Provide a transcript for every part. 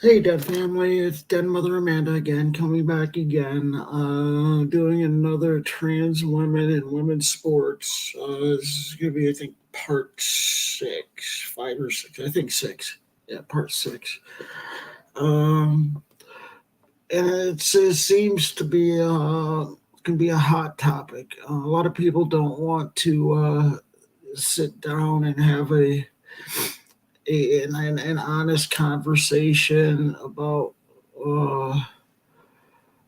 Hey, Dead Family, it's Dead Mother Amanda again, coming back again, doing another trans women and women's sports. This is going to be, I think, part six, five or six, I think six. Yeah, part six. Um, and it seems to be, can be a hot topic. A lot of people don't want to sit down and have an honest conversation about uh,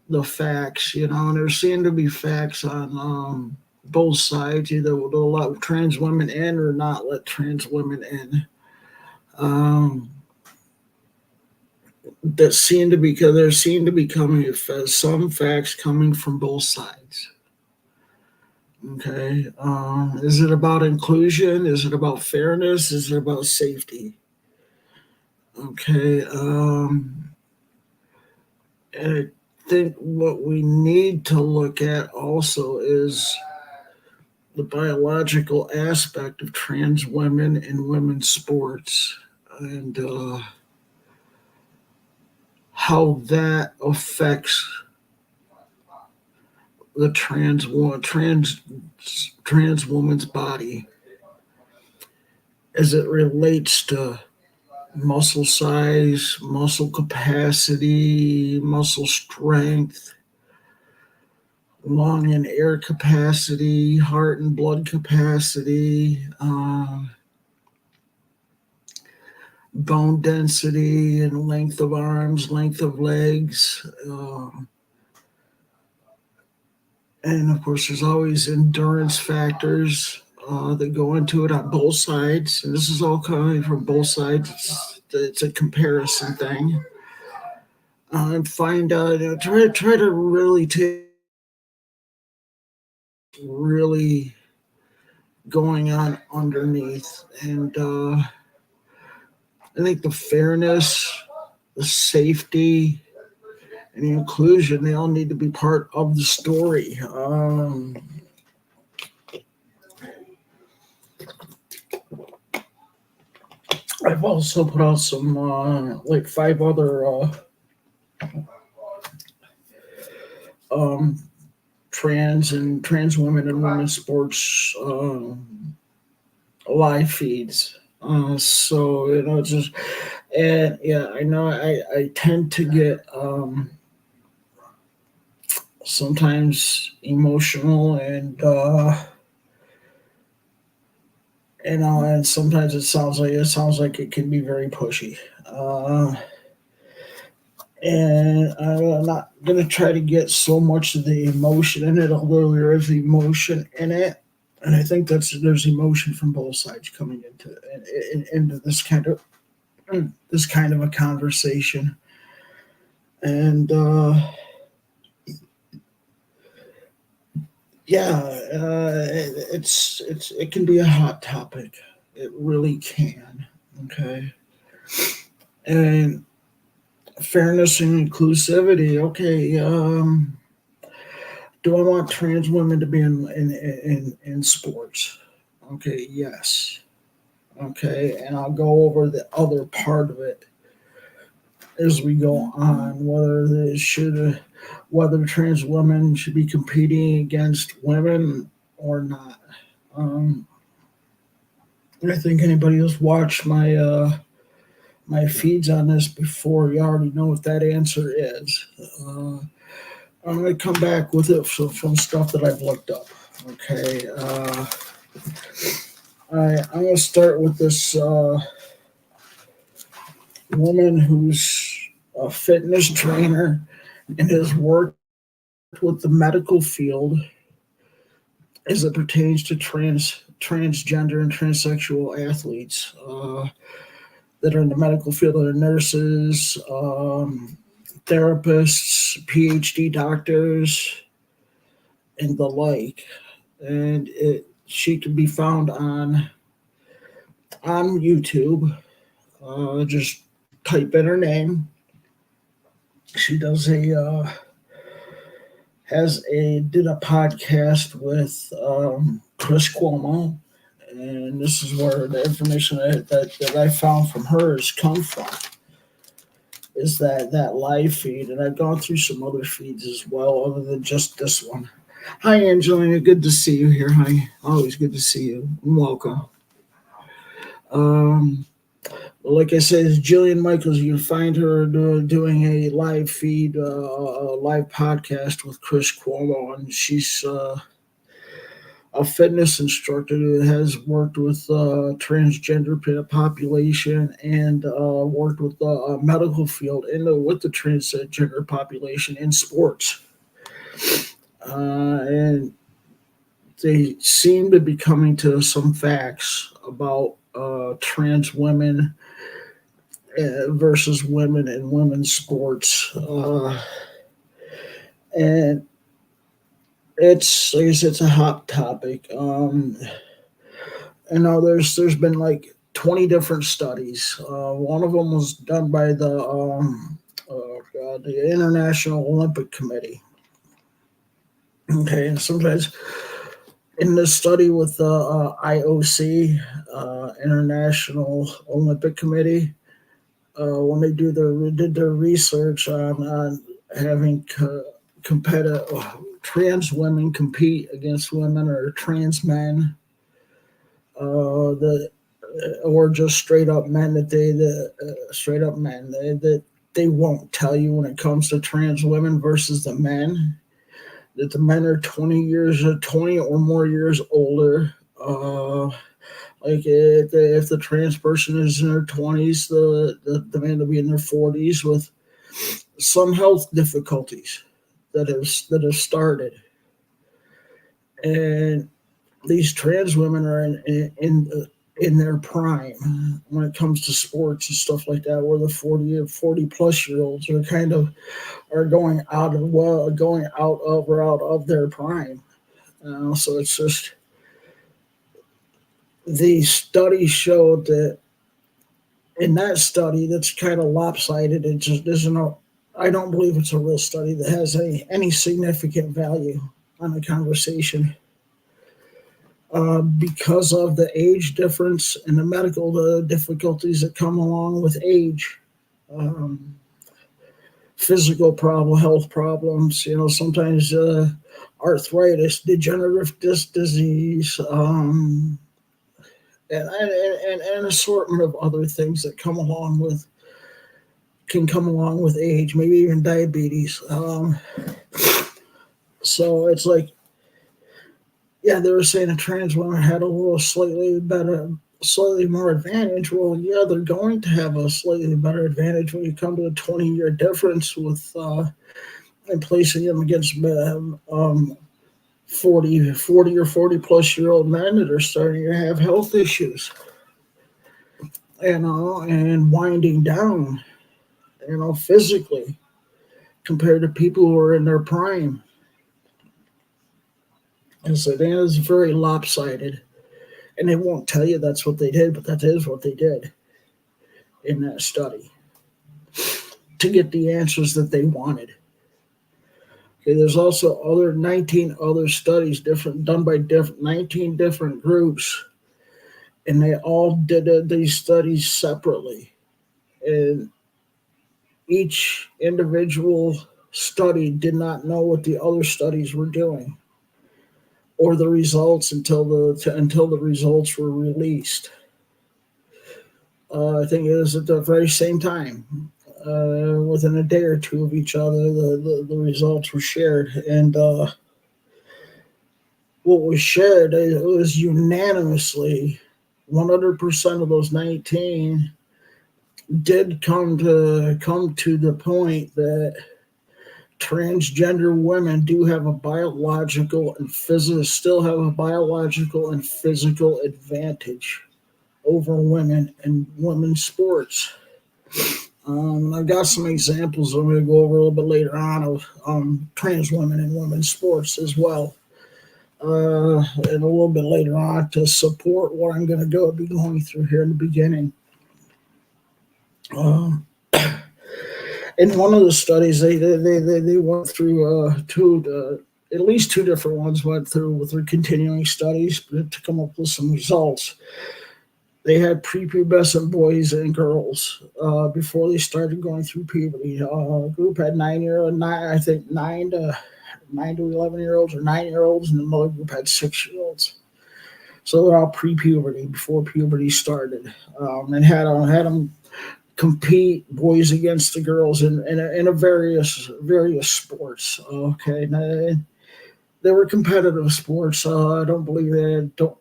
the facts, and there seem to be facts on both sides. Either they'll let trans women in or not let trans women in. Um, that seem to be because there seem to be coming some facts coming from both sides. Okay, is it about inclusion? Is it about fairness? Is it about safety? Okay, and I think what we need to look at also is the biological aspect of trans women in women's sports and how that affects the trans woman's body as it relates to muscle size, muscle capacity, muscle strength, lung and air capacity, heart and blood capacity, bone density and length of arms, length of legs. And of course, there's always endurance factors that go into it on both sides. And this is all coming from both sides. It's a comparison thing. And find out, try to really take really going on underneath. And I think the fairness, the safety, and the inclusion, they all need to be part of the story. I've also put out some like five other um, trans women and women's sports live feeds. So just and yeah, I know I tend to get sometimes emotional and sometimes it sounds like it can be very pushy. And I'm not gonna try to get so much of the emotion in it, although there is emotion in it, and I think there's emotion from both sides coming into this kind of a conversation, and yeah, it can be a hot topic. It really can. Okay, and fairness and inclusivity. Okay, do I want trans women to be in sports? Okay, yes. Okay, and I'll go over the other part of it as we go on, whether trans women should be competing against women or not. Um, I think anybody who's watched my feeds on this before, you already know what that answer is. I'm going to come back with it from stuff that I've looked up. Okay. I'm going to start with this woman who's a fitness trainer and has worked with the medical field as it pertains to transgender and transsexual athletes that are in the medical field, that are nurses, therapists, PhD doctors, and the like. And she can be found on YouTube. Just type in her name. She did a podcast with Chris Cuomo, and this is where the information that I found from her has come from. is that live feed, and I've gone through some other feeds as well, other than just this one. Hi, Angelina. Good to see you here. Hi, always good to see you. Welcome. Um, like I said, it's Jillian Michaels. You can find her doing a live feed, a live podcast with Chris Cuomo, and she's a fitness instructor who has worked with transgender population and worked with the medical field with the transgender population in sports. And they seem to be coming to some facts about trans women versus women in women's sports. And it's, like I said, it's a hot topic. I know there's been like 20 different studies. One of them was done by the International Olympic Committee. Okay, and sometimes in this study with the IOC, International Olympic Committee, when they did their research on having competitive trans women compete against women or trans men, or just straight up men that they won't tell you when it comes to trans women versus the men, that the men are 20 or more years older. Like if the trans person is in their 20s, the man will be in their 40s with some health difficulties that have started, and these trans women are in their prime when it comes to sports and stuff like that, where the 40 plus year olds are kind of going out of their prime. So it's just, the study showed that in that study that's kind of lopsided. It just isn't I don't believe it's a real study that has any significant value on the conversation. Because of the age difference and the medical difficulties that come along with age, physical health problems, sometimes arthritis, degenerative disc disease, and an assortment of other things that can come along with age, maybe even diabetes. So it's like, yeah, they were saying a trans woman had a slightly more advantage. Well, yeah, they're going to have a slightly better advantage when you come to a 20-year difference with and placing them against 40 or 40 plus year old men that are starting to have health issues, and winding down, physically, compared to people who are in their prime. And so that is very lopsided. And they won't tell you that's what they did, but that is what they did in that study to get the answers that they wanted. Okay, there's also 19 other studies done by 19 different groups, and they all did these studies separately. And each individual study did not know what the other studies were doing, or the results until the results were released. I think it was at the very same time, within a day or two of each other, the results were shared. And what was shared, it was unanimously 100% of those 19 did come to the point that transgender women do have a biological and physical advantage over women in women's sports. I've got some examples I'm going to go over a little bit later on of trans women in women's sports as well, and a little bit later on to support what I'm going to be going through here in the beginning. In one of the studies, they went through at least two different ones went through with their continuing studies to come up with some results. they had prepubescent boys and girls before they started going through puberty. A group had I think 9 to 11 year olds or 9 year olds, and another group had 6 year olds. So they're all pre-puberty before puberty started, and had them compete boys against the girls in a various sports. Okay, they were competitive sports. I don't believe they don't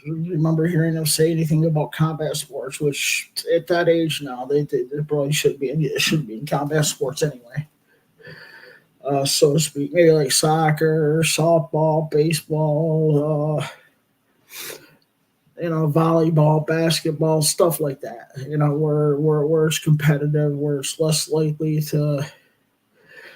remember hearing them say anything about combat sports, which at that age now they probably should be in combat sports anyway. So to speak, maybe like soccer, softball, baseball, volleyball, basketball, stuff like that. Where it's competitive, where it's less likely to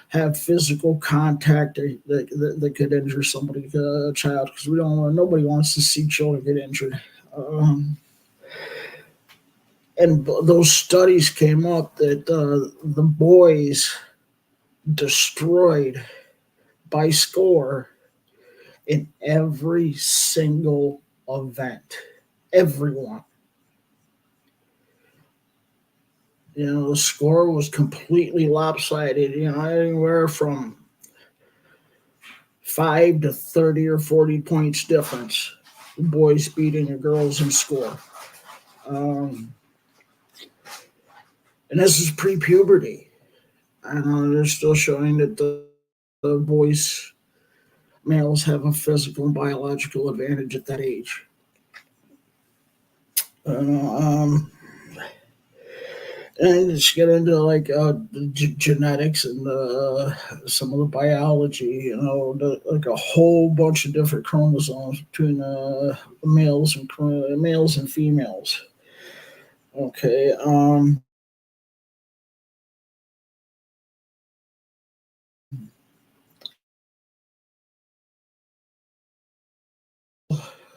have physical contact that could injure somebody, a child, because nobody wants to see children get injured. Um, and those studies came up that the boys destroyed by score in every single event. Everyone. The score was completely lopsided. Anywhere from 5 to 30 or 40 points difference. The boys beating the girls in score. Um, and this is pre-puberty. They're still showing that the males have a physical and biological advantage at that age. And just get into like genetics and some of the biology, like a whole bunch of different chromosomes between males and females. Okay.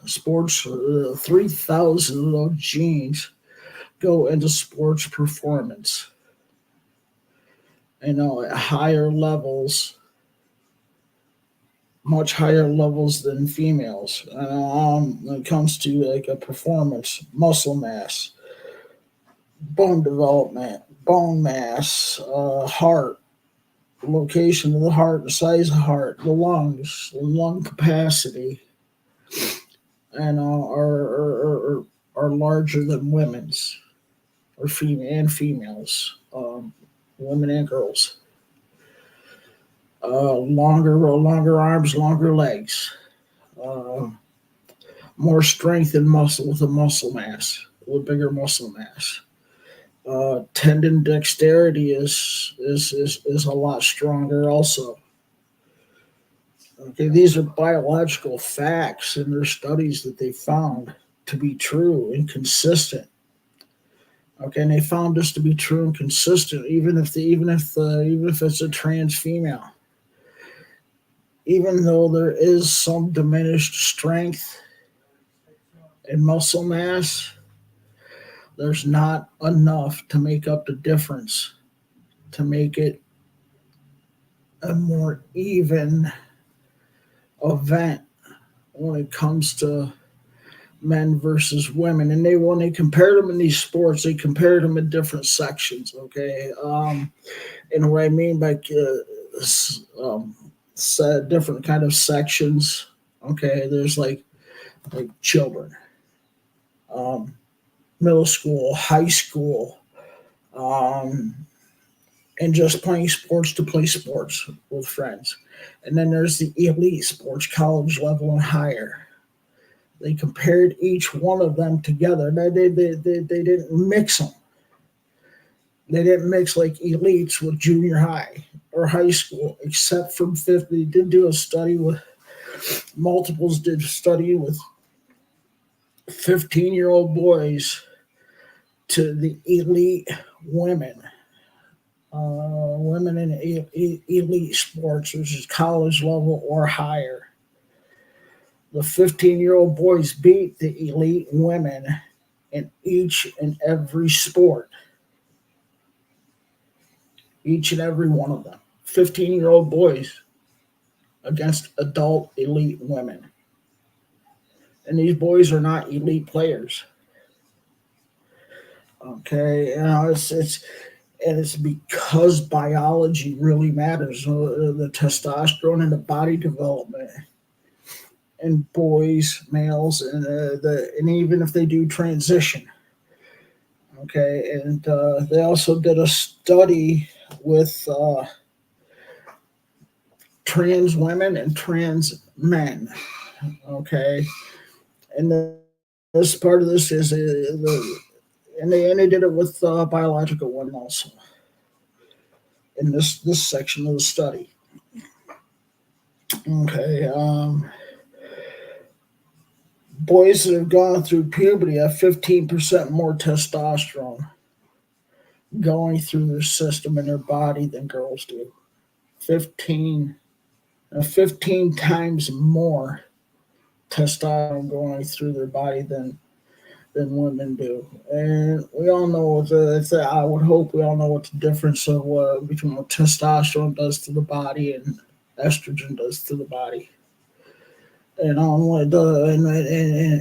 Sports, 3,000 of those genes go into sports performance. At higher levels, much higher levels than females. When it comes to like a performance, muscle mass, bone development, bone mass, heart, location of the heart, the size of the heart, the lungs, the lung capacity, and are larger than women's or females, women and girls. Longer arms, longer legs, uh, more strength and muscle with a muscle mass, with bigger muscle mass. Tendon dexterity is a lot stronger also. Okay, these are biological facts and their studies that they found to be true and consistent. Okay, and they found this to be true and consistent, even if it's a trans female, even though there is some diminished strength and muscle mass, there's not enough to make up the difference to make it a more even event when it comes to men versus women. And when they compared them in these sports, they compared them in different sections. Okay, and what I mean by different kind of sections. Okay, there's like children, um, middle school, high school, um, and just playing sports to play sports with friends. And then there's the elite sports, college level and higher. They compared each one of them together. They didn't mix them. They didn't mix like elites with junior high or high school, except from fifth. They did do a study with multiples, did study with 15-year-old boys to the elite women. Women in elite sports, which is college level or higher. The 15-year-old boys beat the elite women in each and every sport. Each and every one of them. 15-year-old boys against adult elite women. And these boys are not elite players. Okay, it's because biology really matters. The testosterone and the body development in boys, males, and even if they do transition. Okay, and they also did a study with trans women and trans men. Okay, and this part of this is and they did it with biological women also in this section of the study. Okay, boys that have gone through puberty have 15% more testosterone going through their system and their body than girls do. 15, 15 times more testosterone going through their body than women do. And we all know I would hope we all know what the difference of between what testosterone does to the body and estrogen does to the body. And on what the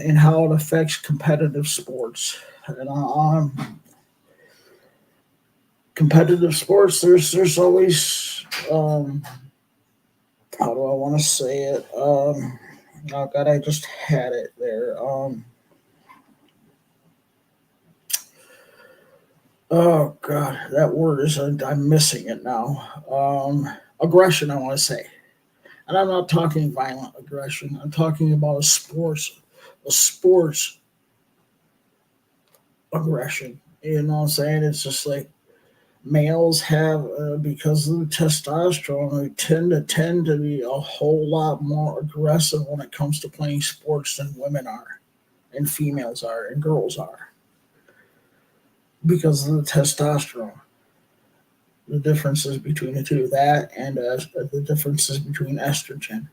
and how it affects competitive sports. And competitive sports, there's always how do I want to say it? Oh God, I just had it there. Oh God, that word is I'm missing it now. Aggression, I want to say, and I'm not talking violent aggression. I'm talking about a sports aggression. You know what I'm saying? It's just like males have because of the testosterone, they tend to be a whole lot more aggressive when it comes to playing sports than women are, and females are, and girls are because of the testosterone. The differences between the two, that and the differences between estrogen.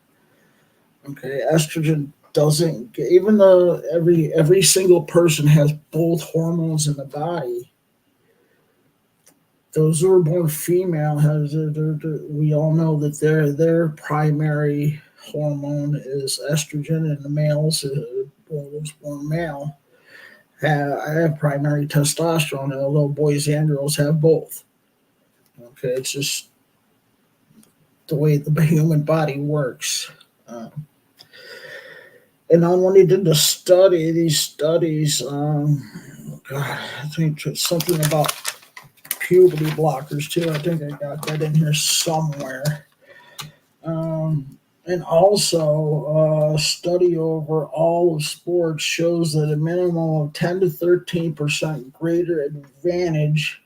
Okay, estrogen doesn't even though every single person has both hormones in the body. Those who are born female has we all know that their primary hormone is estrogen, and the males, those born male, have primary testosterone. Although boys and girls have both. Okay, it's just the way the human body works. And on when he did these studies, God, I think it's something about puberty blockers too. I think I got that in here somewhere. And also, a study over all of sports shows that a minimum of 10 to 13% greater advantage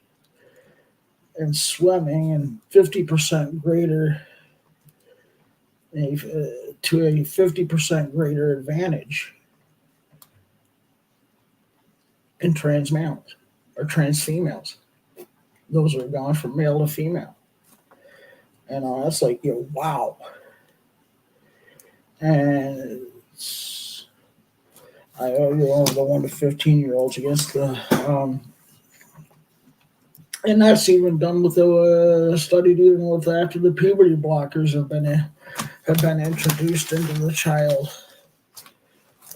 in swimming and 50% greater to a 50% greater advantage in trans males or trans females. Those are gone from male to female. And that's like, wow. And the 1 to 15-year-olds against and that's even done with the study dealing with after the puberty blockers have been introduced into the child.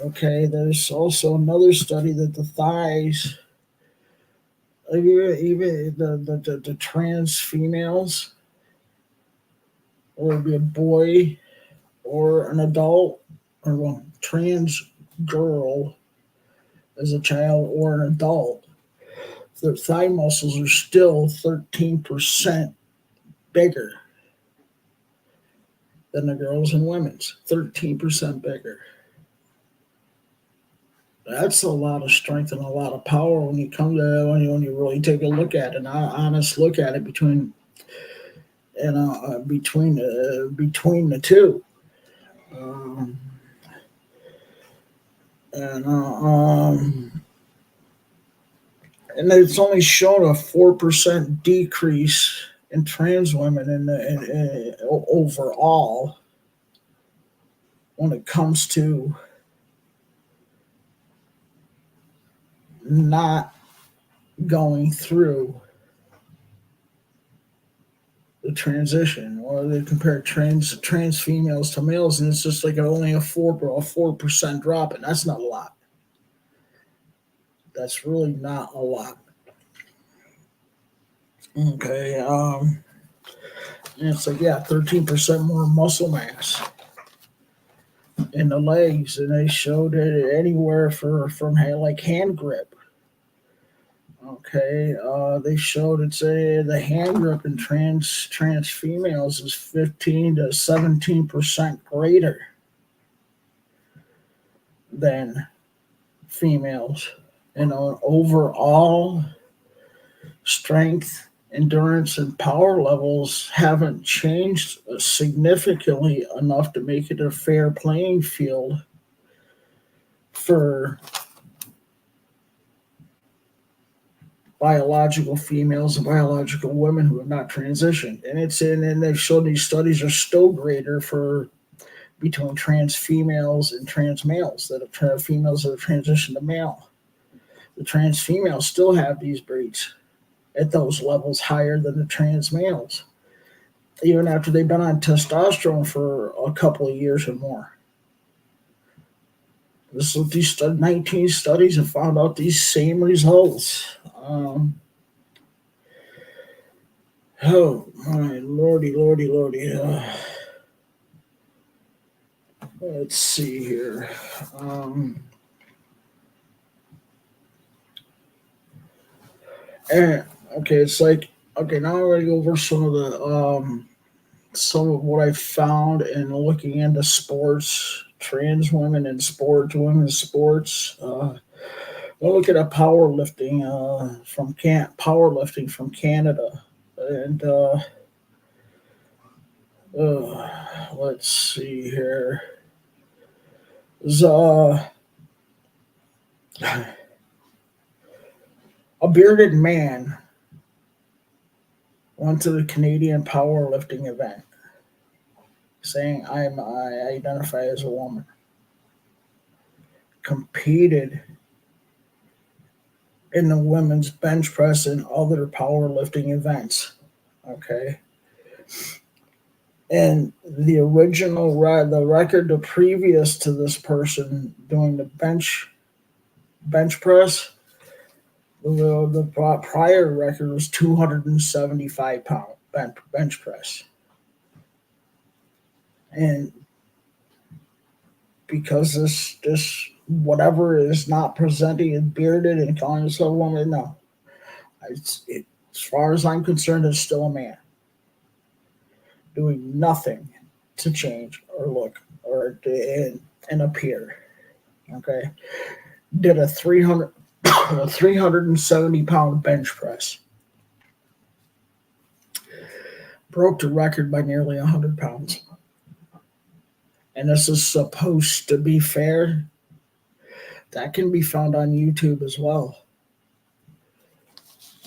Okay, there's also another study that the thighs, even the trans females, whether it be a boy or an adult, or well, trans girl as a child or an adult, their thigh muscles are still 13% bigger than the girls and women's. 13% bigger. That's a lot of strength and a lot of power when you come to when you really take a look at it, an honest look at it between between the two. Um, and and it's only shown a 4% decrease in trans women overall when it comes to not going through the transition, or they compare trans females to males, and it's just like only a 4% drop, and that's not a lot. That's really not a lot. Okay, and it's like, yeah, 13% more muscle mass in the legs, and they showed it anywhere from like hand grip. Okay, they showed it's the hand grip in trans females is 15 to 17% greater than females. Overall strength, endurance, and power levels haven't changed significantly enough to make it a fair playing field for biological females and biological women who have not transitioned. And they've shown these studies are still greater for between trans females and trans males that have females that have transitioned to male. The trans females still have these breeds at those levels higher than the trans males, even after they've been on testosterone for a couple of years or more. This is what these 19 studies have found out these same results. Oh my lordy, lordy, lordy. Let's see here. And okay, it's like okay. Now I'm gonna go over some of what I found in looking into sports, trans women in sports, women's sports. We'll look at a powerlifting powerlifting from Canada, and let's see here. There's a bearded man went to the Canadian powerlifting event, saying I identify as a woman. Competed in the women's bench press and other powerlifting events. Okay. And the record the previous to this person doing the bench press, the prior record was 275-pound bench press. And because this whatever is not presenting as bearded and calling himself a woman, no. As far as I'm concerned, it's still a man doing nothing to change or look or and appear. Okay, did a 370-pound bench press, broke the record by nearly 100 pounds. And this is supposed to be fair. That can be found on YouTube as well.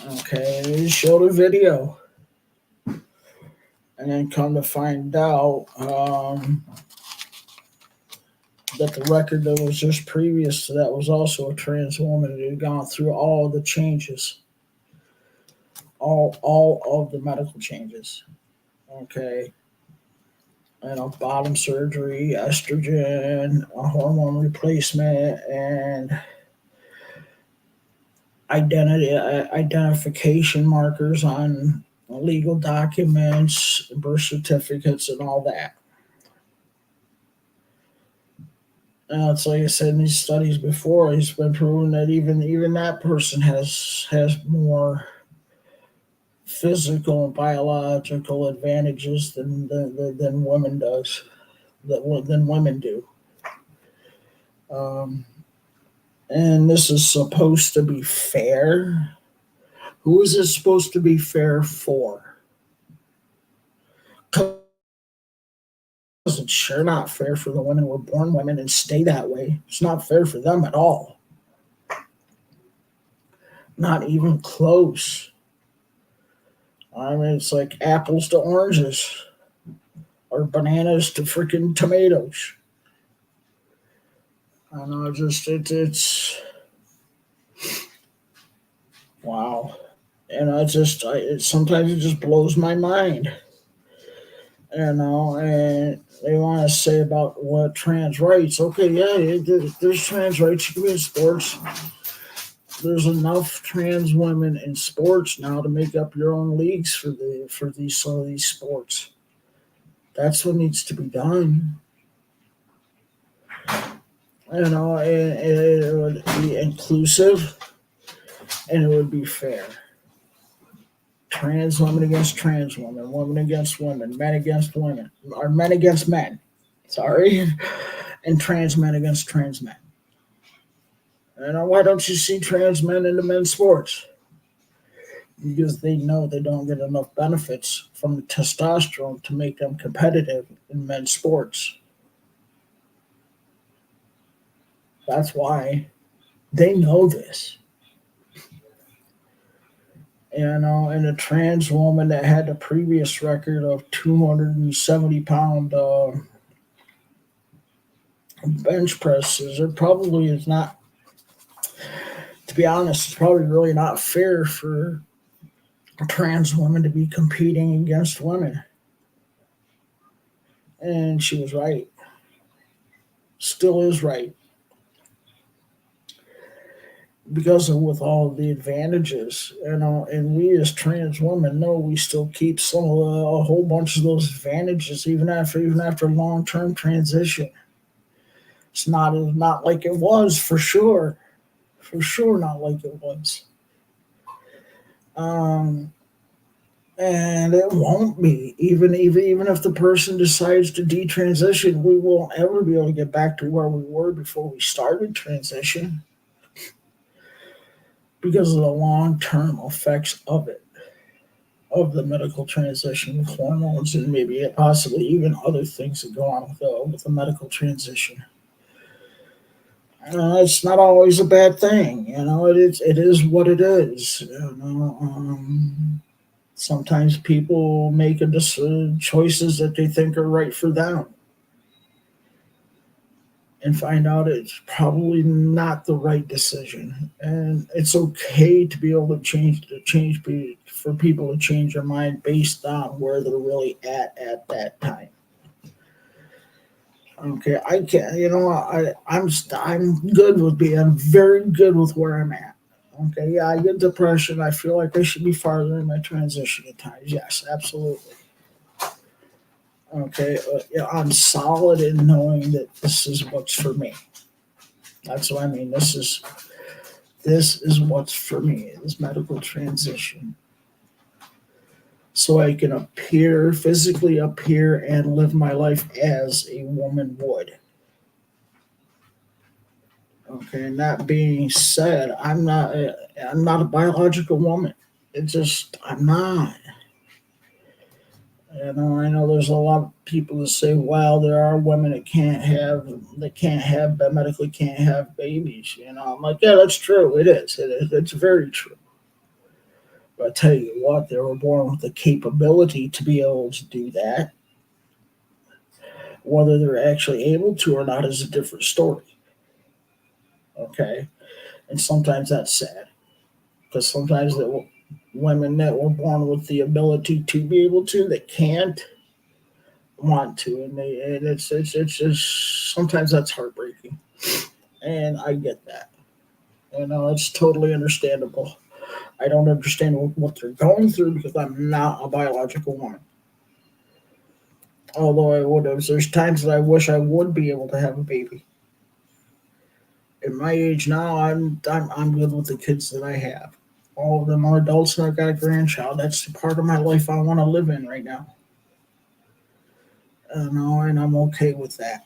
Okay, showed a video. And then come to find out that the record that was just previous to that was also a trans woman. It had gone through all the changes, all of the medical changes. Okay, bottom surgery, estrogen, a hormone replacement, and identification markers on legal documents, birth certificates, and all that. It's like I said in these studies before, it's been proven that even that person has more physical and biological advantages than women than women do. And this is supposed to be fair. Who is it supposed to be fair for? It's sure not fair for the women who were born women and stay that way. It's not fair for them at all. Not even close. I mean, it's like apples to oranges or bananas to freaking tomatoes. I know, it's wow. And sometimes it just blows my mind. And they want to say about what trans rights. Okay, yeah, there's trans rights. You can be in sports. There's enough trans women in sports now to make up your own leagues for these some of these sports. That's what needs to be done. And it would be inclusive and it would be fair. Trans women against trans women, women against women, men against women, or men against men. Sorry, and trans men against trans men. Why don't you see trans men in the men's sports? Because they know they don't get enough benefits from the testosterone to make them competitive in men's sports. That's why they know this. And a trans woman that had the previous record of 270-pound bench presses, it probably is not, to be honest, it's probably really not fair for trans women to be competing against women. And she was right. Still is right. Because of with all of the advantages, and we as trans women know we still keep a whole bunch of those advantages even after long term transition. It's not like it was for sure not like it was. Um, and it won't be even if the person decides to detransition, we won't ever be able to get back to where we were before we started transition because of the long-term effects of it, of the medical transition with hormones and maybe possibly even other things that go on with the medical transition. It's not always a bad thing. It is what it is. Sometimes people make choices that they think are right for them and find out it's probably not the right decision. And it's okay to be able to for people to change their mind based on where they're really at that time. Okay, I can. I'm good with I'm very good with where I'm at. Okay, yeah, I get depression. I feel like I should be farther in my transition at times. Yes, absolutely. Okay, yeah, I'm solid in knowing that this is what's for me. That's what I mean. This is what's for me. This medical transition, so I can physically appear, and live my life as a woman would. Okay, and that being said, I'm not a biological woman. It just I'm not. I know there's a lot of people that say, "Wow, there are women that medically can't have babies." I'm like, yeah, that's true. It is. It is. It's very true. But I tell you what, they were born with the capability to be able to do that. Whether they're actually able to or not is a different story. Okay, and sometimes that's sad because sometimes the women that were born with the ability to be able to, they can't want to, and it's just sometimes that's heartbreaking, and I get that. It's totally understandable. I don't understand what they're going through because I'm not a biological woman. Although I would have, there's times that I wish I would be able to have a baby. At my age now, I'm good with the kids that I have. All of them are adults, and I've got a grandchild. That's the part of my life I want to live in right now. And I'm okay with that.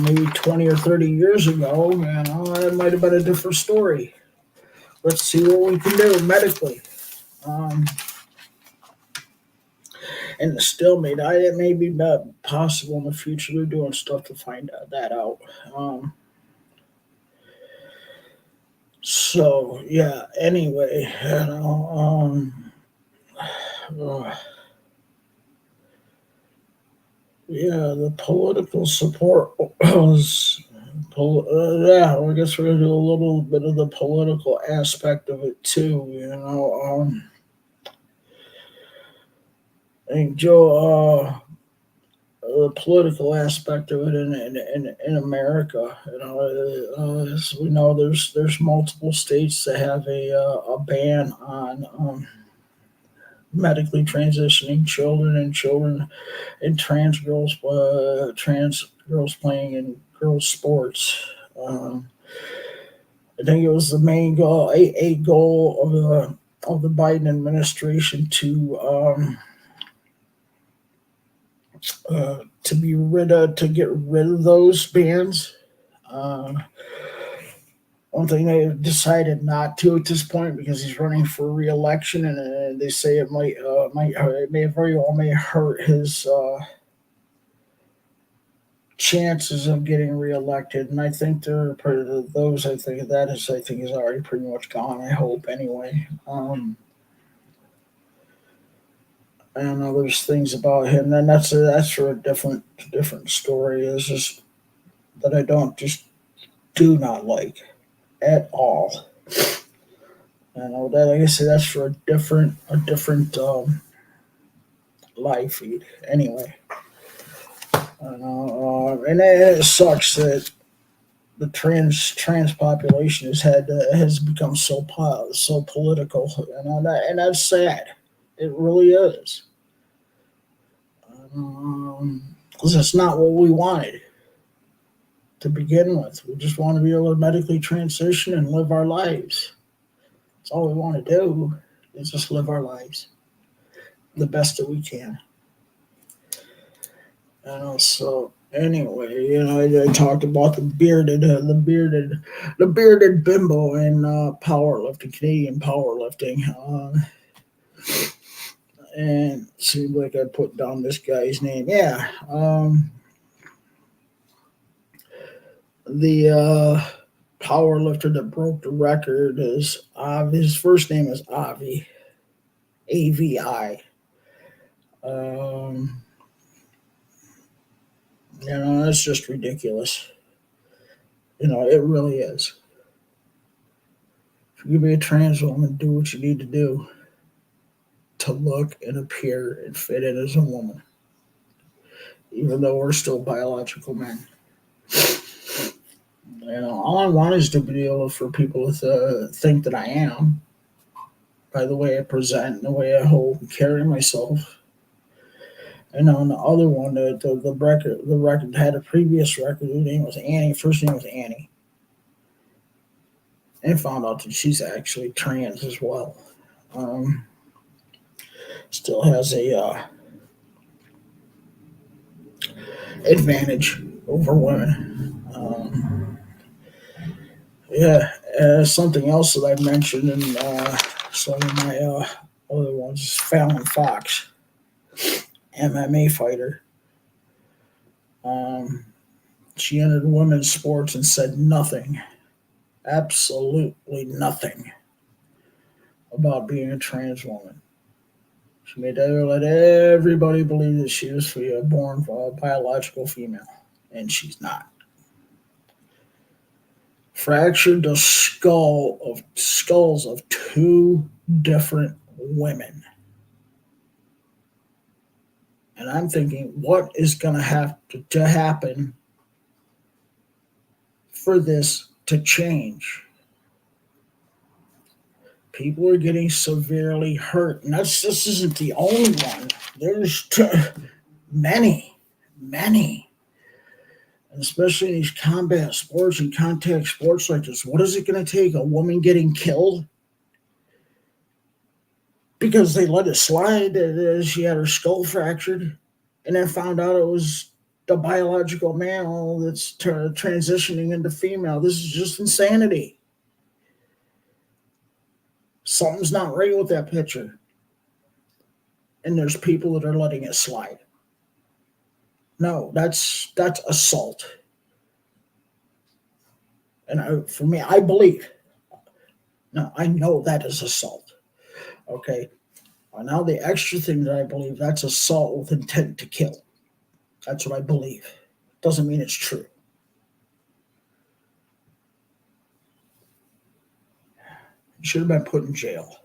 Maybe 20 or 30 years ago, it might have been a different story. Let's see what we can do medically. Um, and still, it may be not possible in the future. We're doing stuff to find that out. So yeah. Anyway, uh, yeah, the political support was. Yeah, well, I guess we're gonna do a little bit of the political aspect of it too. I think Joe. the political aspect of it in America. As we know, there's multiple states that have a ban on medically transitioning children and trans girls playing in girls sports. Um, I think it was the main goal, a goal of the Biden administration to get rid of those bans. Uh, One thing they decided not to at this point because he's running for re-election, and they say it may very well may hurt his chances of getting reelected. And I think they're those. I think is already pretty much gone. I hope anyway. I don't know. There's things about him, and that's for a different story. Is just that I don't just do not like at all. I know that. Like I said, that's for a different live feed. Anyway, I know, and it sucks that the trans population has become so political, and that's sad. It really is. Because it's not what we wanted to begin with. We just want to be able to medically transition and live our lives. That's all we want to do is just live our lives the best that we can. And so anyway, I talked about the bearded bimbo in powerlifting, Canadian powerlifting, and it seemed like I put down this guy's name. Yeah, the power lifter that broke the record is his first name is Avi, AVI. That's just ridiculous. It really is. If you be a trans woman, do what you need to do to look and appear and fit in as a woman, even though we're still biological men. All I want is to be able for people to think that I am by the way I present and the way I hold and carry myself. And on the other one, the record had a previous record. Her name was Annie. First name was Annie, and found out that she's actually trans as well. Still has a advantage over women. Something else that I mentioned in some of my other ones is Fallon Fox, MMA fighter. She entered women's sports and said nothing, absolutely nothing, about being a trans woman. She made let everybody believe that she was born a biological female, and she's not. Fractured the skulls of two different women. And I'm thinking, what is going to have to happen for this to change? People are getting severely hurt, and this isn't the only one. There's many, and especially in these combat sports and contact sports like this. What is it going to take? A woman getting killed because they let it slide that she had her skull fractured, and then found out it was the biological male that's transitioning into female. This is just insanity. Something's not right with that picture. And there's people that are letting it slide. No, that's assault. And for me, I believe. No, I know that is assault. Okay. Now the extra thing that I believe, that's assault with intent to kill. That's what I believe. Doesn't mean it's true. You should have been put in jail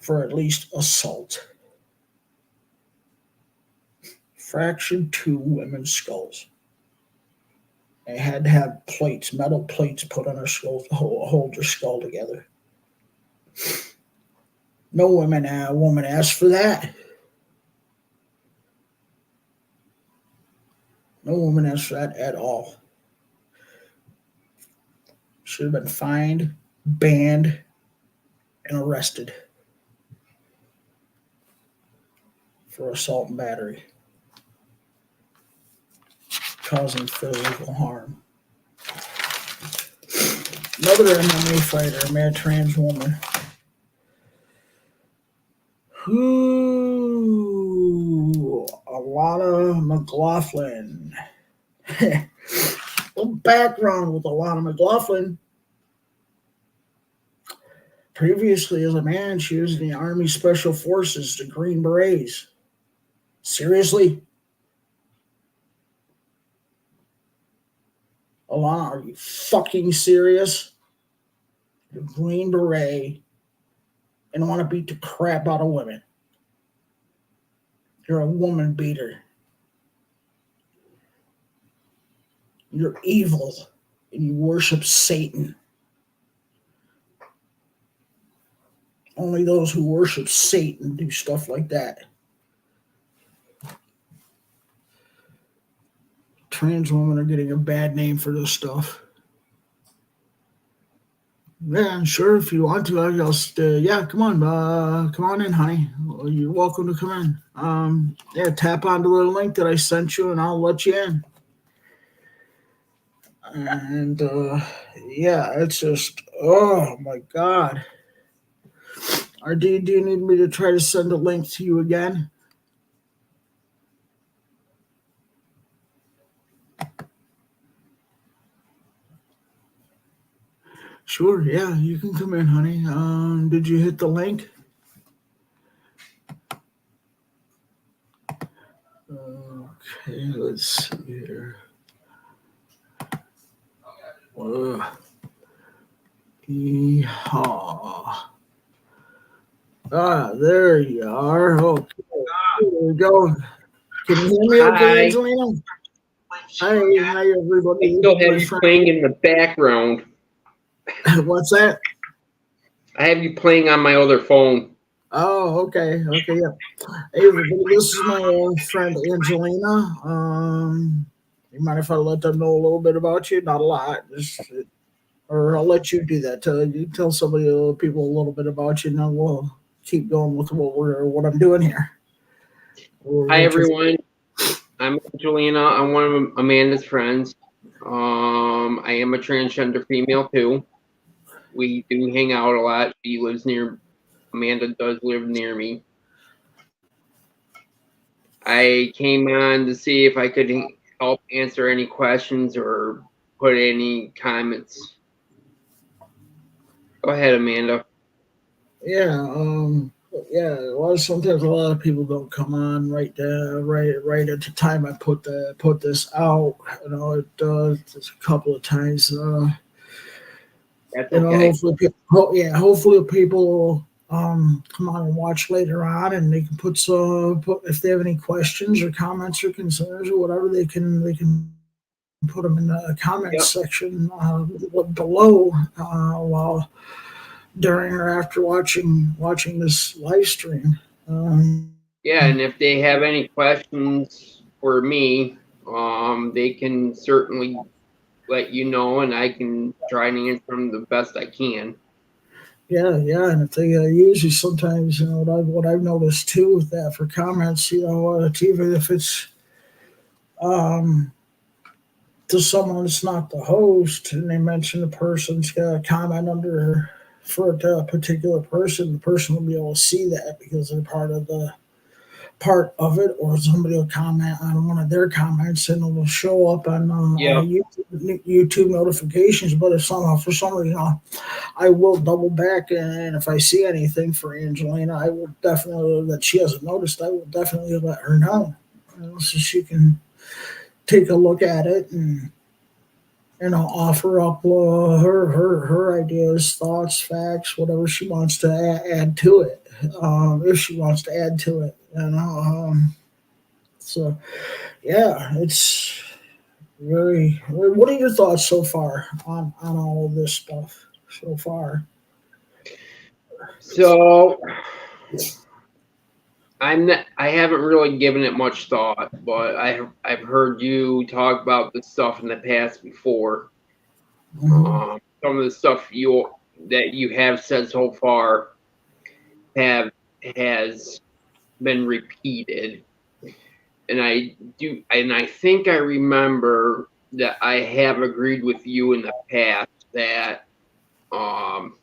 for at least assault. fractured two women's skulls. They had to have plates, metal plates, put on their skulls to hold their skull together. No woman asked for that. No woman asked for that at all. Should have been fined, banned, and arrested for assault and battery, causing physical harm. Another MMA fighter, a mad trans woman. Ooh, Alana McLaughlin. Little background with Alana McLaughlin. Previously, as a man, she was in the Army Special Forces, the Green Berets. Seriously? Alana, are you fucking serious? You're a Green Beret and want to beat the crap out of women. You're a woman beater. You're evil and you worship Satan. Only those who worship Satan do stuff like that. Trans women are getting a bad name for this stuff. Yeah, sure. If you want to, yeah, come on in, honey. You're welcome to come in. Yeah, tap onto the link that I sent you, and I'll let you in. And yeah, it's just, oh my God. Do you need me to try to send a link to you again? Sure, yeah, you can come in, honey. Did you hit the link? Okay, let's see here. Yeehaw. There you are. Okay, here we go. Can you hear me okay, Angelina? Hi, everybody. I still have you playing in the background. What's that? I have you playing on my other phone. Oh, okay, yeah. Hey, everybody, this is my friend Angelina. You mind if I let them know a little bit about you? Not a lot, or I'll let you do that. You tell people a little bit about you, and then we'll keep going with what I'm doing here. Hi, everyone. I'm Angelina. I'm one of Amanda's friends. I am a transgender female too. We do hang out a lot. Amanda does live near me. I came on to see if I could help answer any questions or put any comments. Go ahead, Amanda. Yeah, sometimes a lot of people don't come on right at the time I put this out. You know, it does a couple of times. That's okay. Hopefully people will come on and watch later on, and they can put if they have any questions or comments or concerns or whatever, they can put them in the comments section below while during or after watching this live stream. Yeah, and if they have any questions for me, they can certainly let you know, and I can try and answer them the best I can. Yeah, and if they usually sometimes, what I've noticed too with that for comments, even if it's to someone that's not the host, and they mention the person's comment under for a particular person, the person will be able to see that because they're part of it, or somebody will comment on one of their comments and it will show up on YouTube notifications. But if somehow for some reason I will double back, and if I see anything for Angelina, I will definitely, that she hasn't noticed, I will definitely let her know, so she can take a look at it and offer up her ideas, thoughts, facts, whatever she wants to add to it, if she wants to add to it. So yeah, it's very. What are your thoughts so far on all of this stuff so far? So I haven't really given it much thought, but I've heard you talk about this stuff in the past before. Hmm. Some of the stuff that you have said so far have has been repeated, and I think I remember that I have agreed with you in the past that um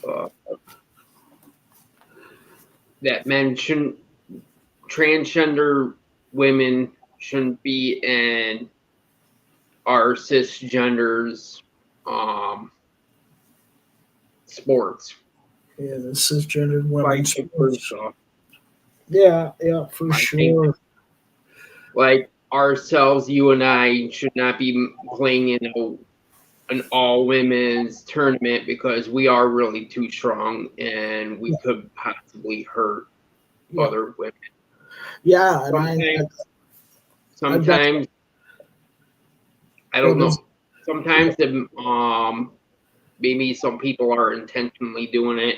uh, that men shouldn't transgender women shouldn't be in our cisgenders um sports, Yeah, the cisgendered like women's different sports. stuff. Yeah, yeah, for I think sure. like ourselves, you and I should not be playing in an all women's tournament because we are really too strong and we Yeah, could possibly hurt yeah, other women. yeah. And Sometimes, I've got sometimes I go don't this. know. Sometimes maybe some people are intentionally doing it,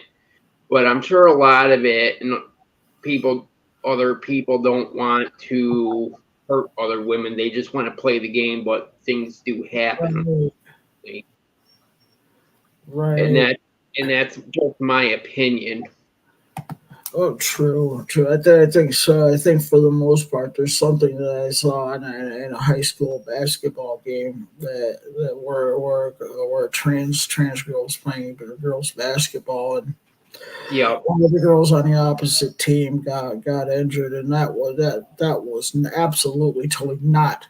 but I'm sure a lot of it and people other people don't want to hurt other women. They just want to play the game, but things do happen. Right, And right. that's just my opinion. Oh, true, true. I think so. I think for the most part, there's something that I saw in a high school basketball game that were trans girls playing girls basketball, and Yeah, one of the girls on the opposite team got injured, and that was absolutely totally not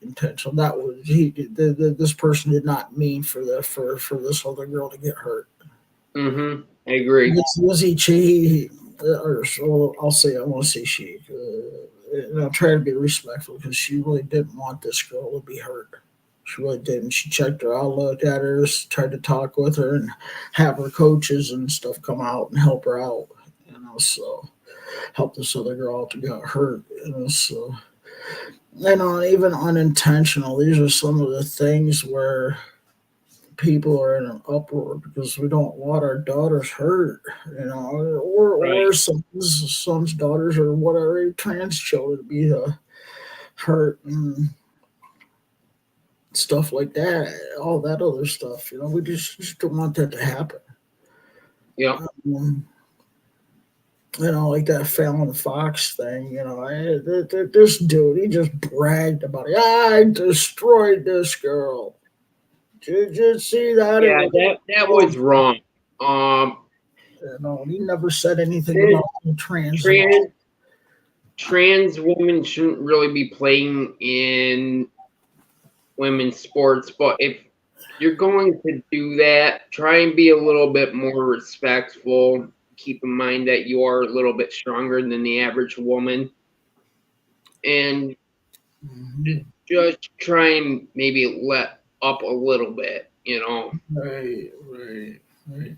intentional. That was this person did not mean for this other girl to get hurt. I agree. Was he or so I'll say I want to say she. And I'll try to be respectful because she really didn't want this girl to be hurt. She really didn't. She checked her out, looked at her, tried to talk with her, and have her coaches and stuff come out and help her out. So help this other girl out to get hurt. So even unintentional. These are some of the things where people are in an uproar because we don't want our daughters hurt, or Right. sons, daughters, or whatever trans children to be hurt and stuff like that, all that other stuff. We just don't want that to happen. Yeah. Um, like that Fallon Fox thing. This dude, he just bragged about it. I destroyed this girl. Did you see that? It Yeah, was that was wrong. Um, he never said anything trans about trans at all. trans trans women shouldn't really be playing in women's sports, but if you're going to do that, try and be a little bit more respectful. Keep in mind that you are a little bit stronger than the average woman, and Mhm. just try and maybe let up a little bit. Right, right, right,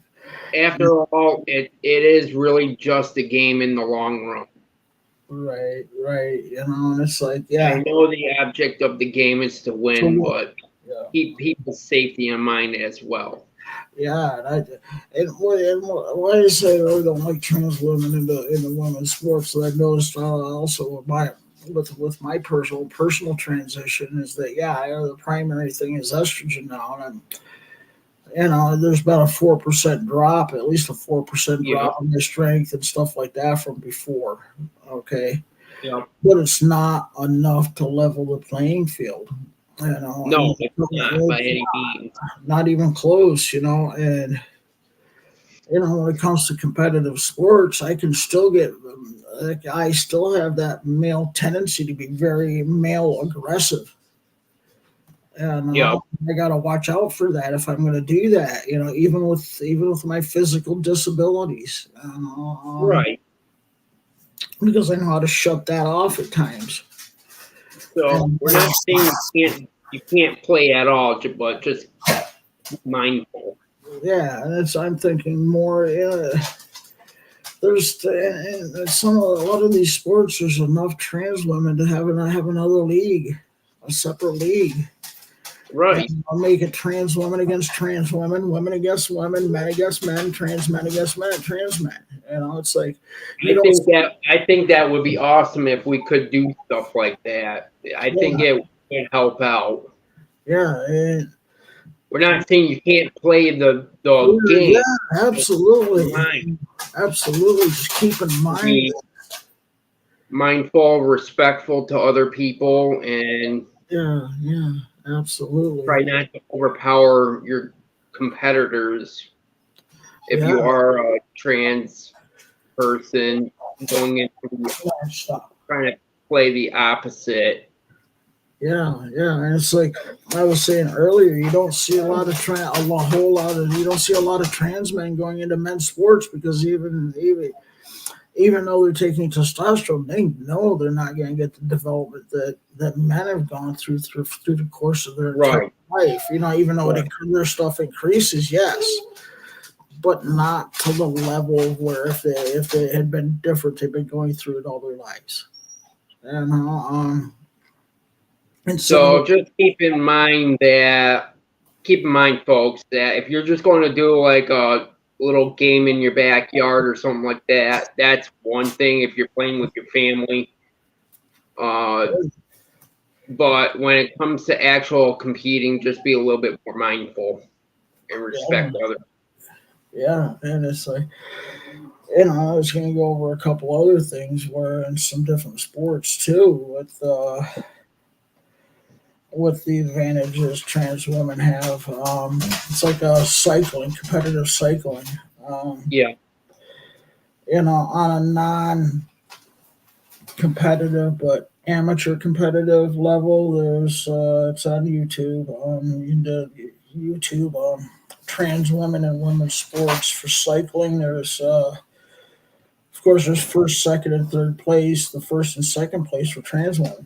After all, it is really just a game in the long run. right. And it's like, I yeah, know the object of the game is to so win, what? but Yeah, keep people's safety in mind as well. yeah. Why I say I don't like trans women into women's sports, that I noticed also with my personal transition is that the primary thing is estrogen now, and there's about a 4% drop, at least a 4% Yeah, drop in my strength and stuff like that from before. Okay, yeah. but it's not enough to level the playing field. No, it's not by It's any means. not even close. And when it comes to competitive sports, I can still get. Like, I still have that male tendency to be very male aggressive, and Yeah, I got to watch out for that if I'm going to do that. Even with my physical disabilities, right. because I know how to shut that off at times. So And we're not saying you can't play at all, but just be mindful. yeah, and I'm thinking more. there's some a lot of these sports. There's enough trans women to have another league, a separate league. Right. And I'll make it trans women against trans women, women against women, men against men, trans men against men, trans men. It's like you don't. I think that would be awesome if we could do stuff like that. I think it would help out. Yeah, We're not saying you can't play the game. yeah, absolutely, absolutely. Just keep in mind, be mindful, respectful to other people, and yeah, absolutely. try not to overpower your competitors. If you are a trans person going into trying to play the opposite. Yeah, and it's like I was saying earlier, you don't see a lot of you don't see a lot of trans men going into men's sports because even though they're taking testosterone, they know they're not going to get the development that men have gone through the course of their entire life. Even though their stuff increases, yes, but not to the level where if they had been different, they've been going through it all their lives. And so just keep in mind, folks, that if you're just going to do like a little game in your backyard or something like that, that's one thing if you're playing with your family. But when it comes to actual competing, just be a little bit more mindful and respect others. Yeah, and it's like, I was going to go over a couple other things where in some different sports too with the advantages trans women have. It's like competitive cycling. On a non-competitive but amateur competitive level, there's it's on YouTube. You can do YouTube trans women and women's sports for cycling. There's of course there's first, second, and third place. The first and second place for trans women.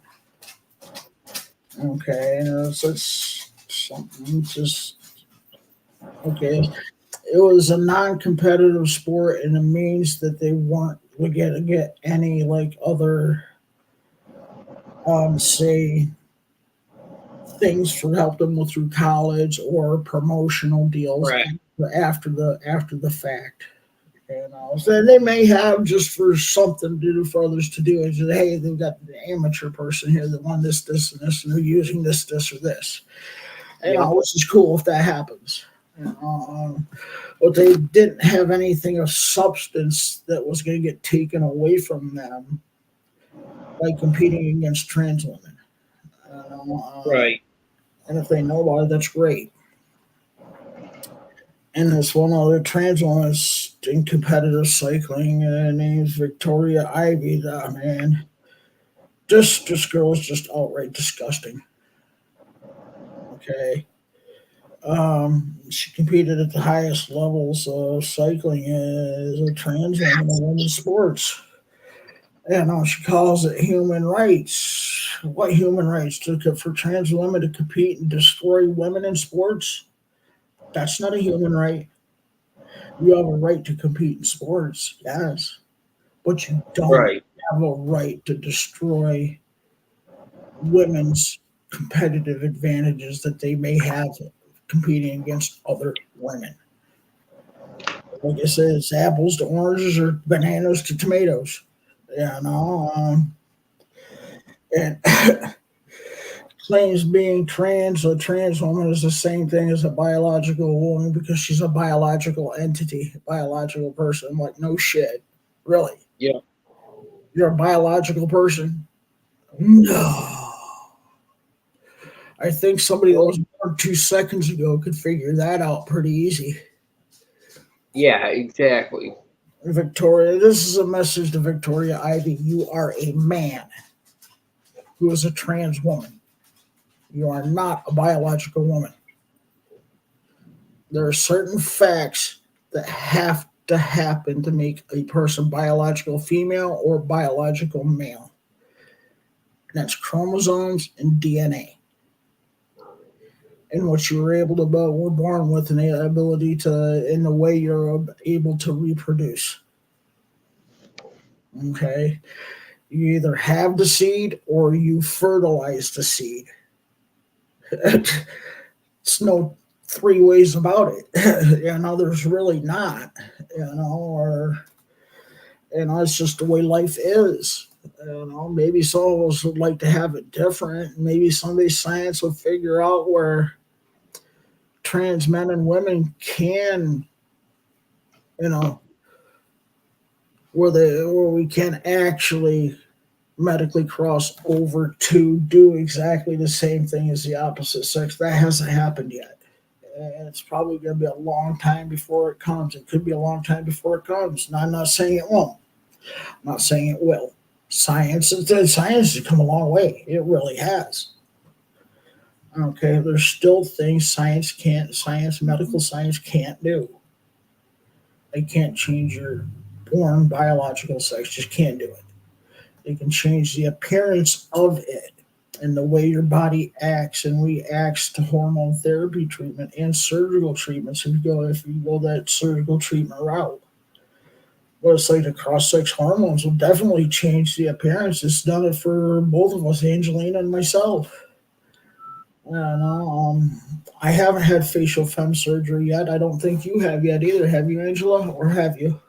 Okay, it's something just okay. It was a non-competitive sport, and it means that they weren't get any like other say things for help them through college or promotional deals after the fact. So they may have just for something to do for others to do. And say, hey, they've got the amateur person here that won this, and this, and they're using this, or this. Which is cool if that happens. But they didn't have anything of substance that was going to get taken away from them by competing against trans women. And if they know about it, that's great. And this one other trans woman is in competitive cycling, named Victoria Ivy. Man, this girl is just outright disgusting. Okay. She competed at the highest levels of cycling as a trans woman in women's sports. She calls it human rights. What human rights? For trans women to compete and destroy women in sports? That's not a human right. You have a right to compete in sports, yes, but you don't have a right to destroy women's competitive advantages that they may have competing against other women. Like I said, it's apples to oranges or bananas to tomatoes. And claims being trans, a trans woman is the same thing as a biological woman because she's a biological entity, a biological person. I'm like, no shit. Really? Yeah. You're a biological person? No. I think somebody that was born 2 seconds ago could figure that out pretty easy. Yeah, exactly. Victoria, this is a message to Victoria Ivy. You are a man who is a trans woman. You are not a biological woman. There are certain facts that have to happen to make a person biological female or biological male. And that's chromosomes and DNA. And what you were born with, and the ability to, in the way you're able to reproduce. Okay, you either have the seed or you fertilize the seed. It's no three ways about it. There's really not. Or it's just the way life is. Maybe some of us would like to have it different. Maybe someday science will figure out where trans men and women can, you know, where we can actually medically cross over to do exactly the same thing as the opposite sex. That hasn't happened yet. And it's probably going to be a long time before it comes. It could be a long time before it comes. And I'm not saying it won't. I'm not saying it will. Science has come a long way. It really has. Okay, there's still things medical science can't do. They can't change your born biological sex, just can't do it. They can change the appearance of it and the way your body acts and reacts to hormone therapy treatment and surgical treatments if you go that surgical treatment route. But it's like the cross-sex hormones will definitely change the appearance. It's done it for both of us, Angelina and myself. I haven't had facial fem surgery yet. I don't think you have yet either. Have you, Angela, or have you?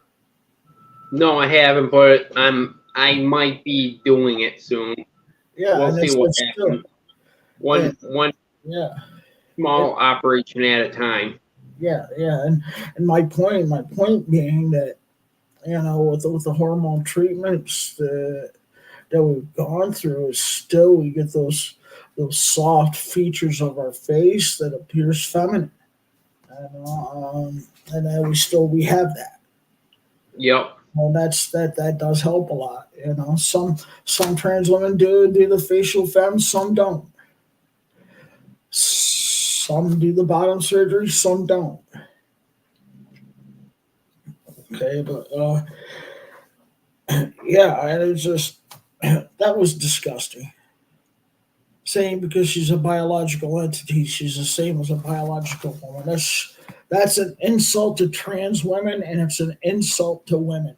No, I haven't, but I might be doing it soon. Yeah, We'll and see it's, what it's still, happens. One yeah, it, small operation at a time. yeah, and my point being that with the hormone treatments that we've gone through, is still we get those soft features of our face that appears feminine, and then we have that. Yep. Well, that does help a lot. Some trans women do the facial femme, some don't. Some do the bottom surgery, some don't. Okay, but yeah, and it's just that was disgusting. Saying because she's a biological entity, she's the same as a biological woman. That's an insult to trans women, and it's an insult to women.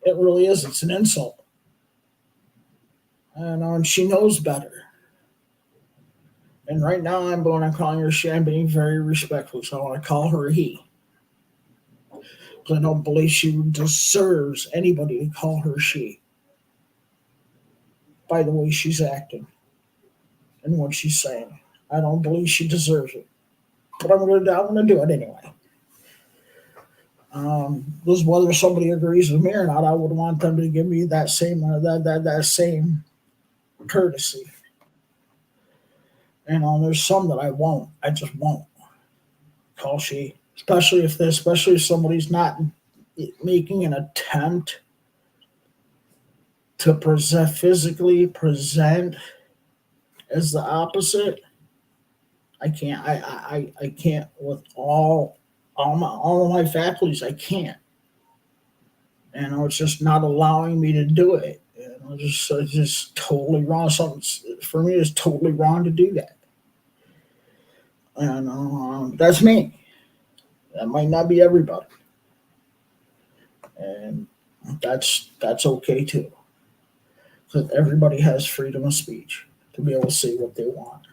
It really is. It's an insult, and she knows better. And right now, I'm calling her she. I'm being very respectful, so I want to call her he. Because I don't believe she deserves anybody to call her she by the way she's acting and what she's saying. I don't believe she deserves it, but I'm gonna do it anyway. Just whether somebody agrees with me or not, I would want them to give me that same courtesy. There's some that I won't. I just won't call she, especially if somebody's not making an attempt to physically present as the opposite. I can't. I can't with all of my faculties. I can't. It's just not allowing me to do it. It's just totally wrong. Something for me is totally wrong to do that. That's me. That might not be everybody, and that's okay too. Because everybody has freedom of speech to be able to say what they want.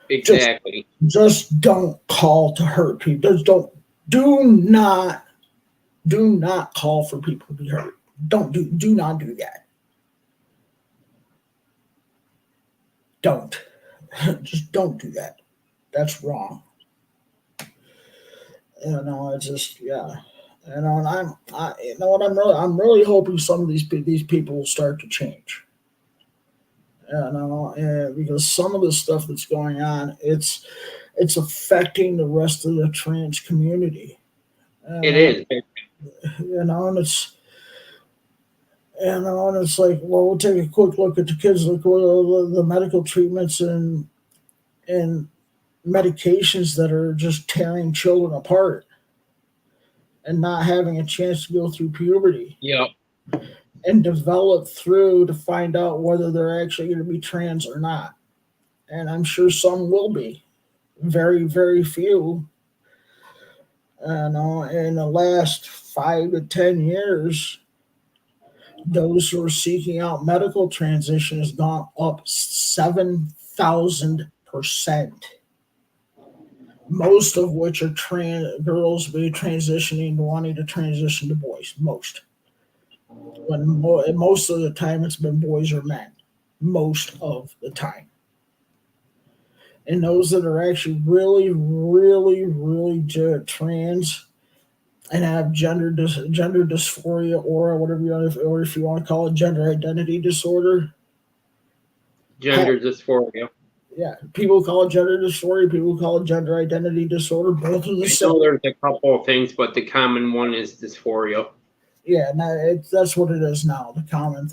Exactly. Just don't call to hurt people. Just don't. Do not call for people to be hurt. Do not do that. Don't. Just don't do that. That's wrong. It's just yeah. And what I'm really hoping some of these people will start to change. Because some of the stuff that's going on, it's affecting the rest of the trans community. It Uh, is. and it's like, well, we'll take a quick look at the kids, look at the medical treatments and medications that are just tearing children apart and not having a chance to go through puberty Yep. and develop through to find out whether they're actually going to be trans or not. And I'm sure some will be. Very, very few. In the last 5 to 10 years, Those who are seeking out medical transition has gone up 7,000%. Most of which are girls be transitioning, wanting to transition to boys. Most, when most of the time it's been boys or men. Most of the time. And those that are actually really, really, really trans and have gender dysphoria or whatever you want, or if you want to call it gender identity disorder. Gender dysphoria. Yeah, people call it gender dysphoria. People call it gender identity disorder. Both of the same. I know there's a couple of things, but the common one is dysphoria. Yeah, that's what it is now. The common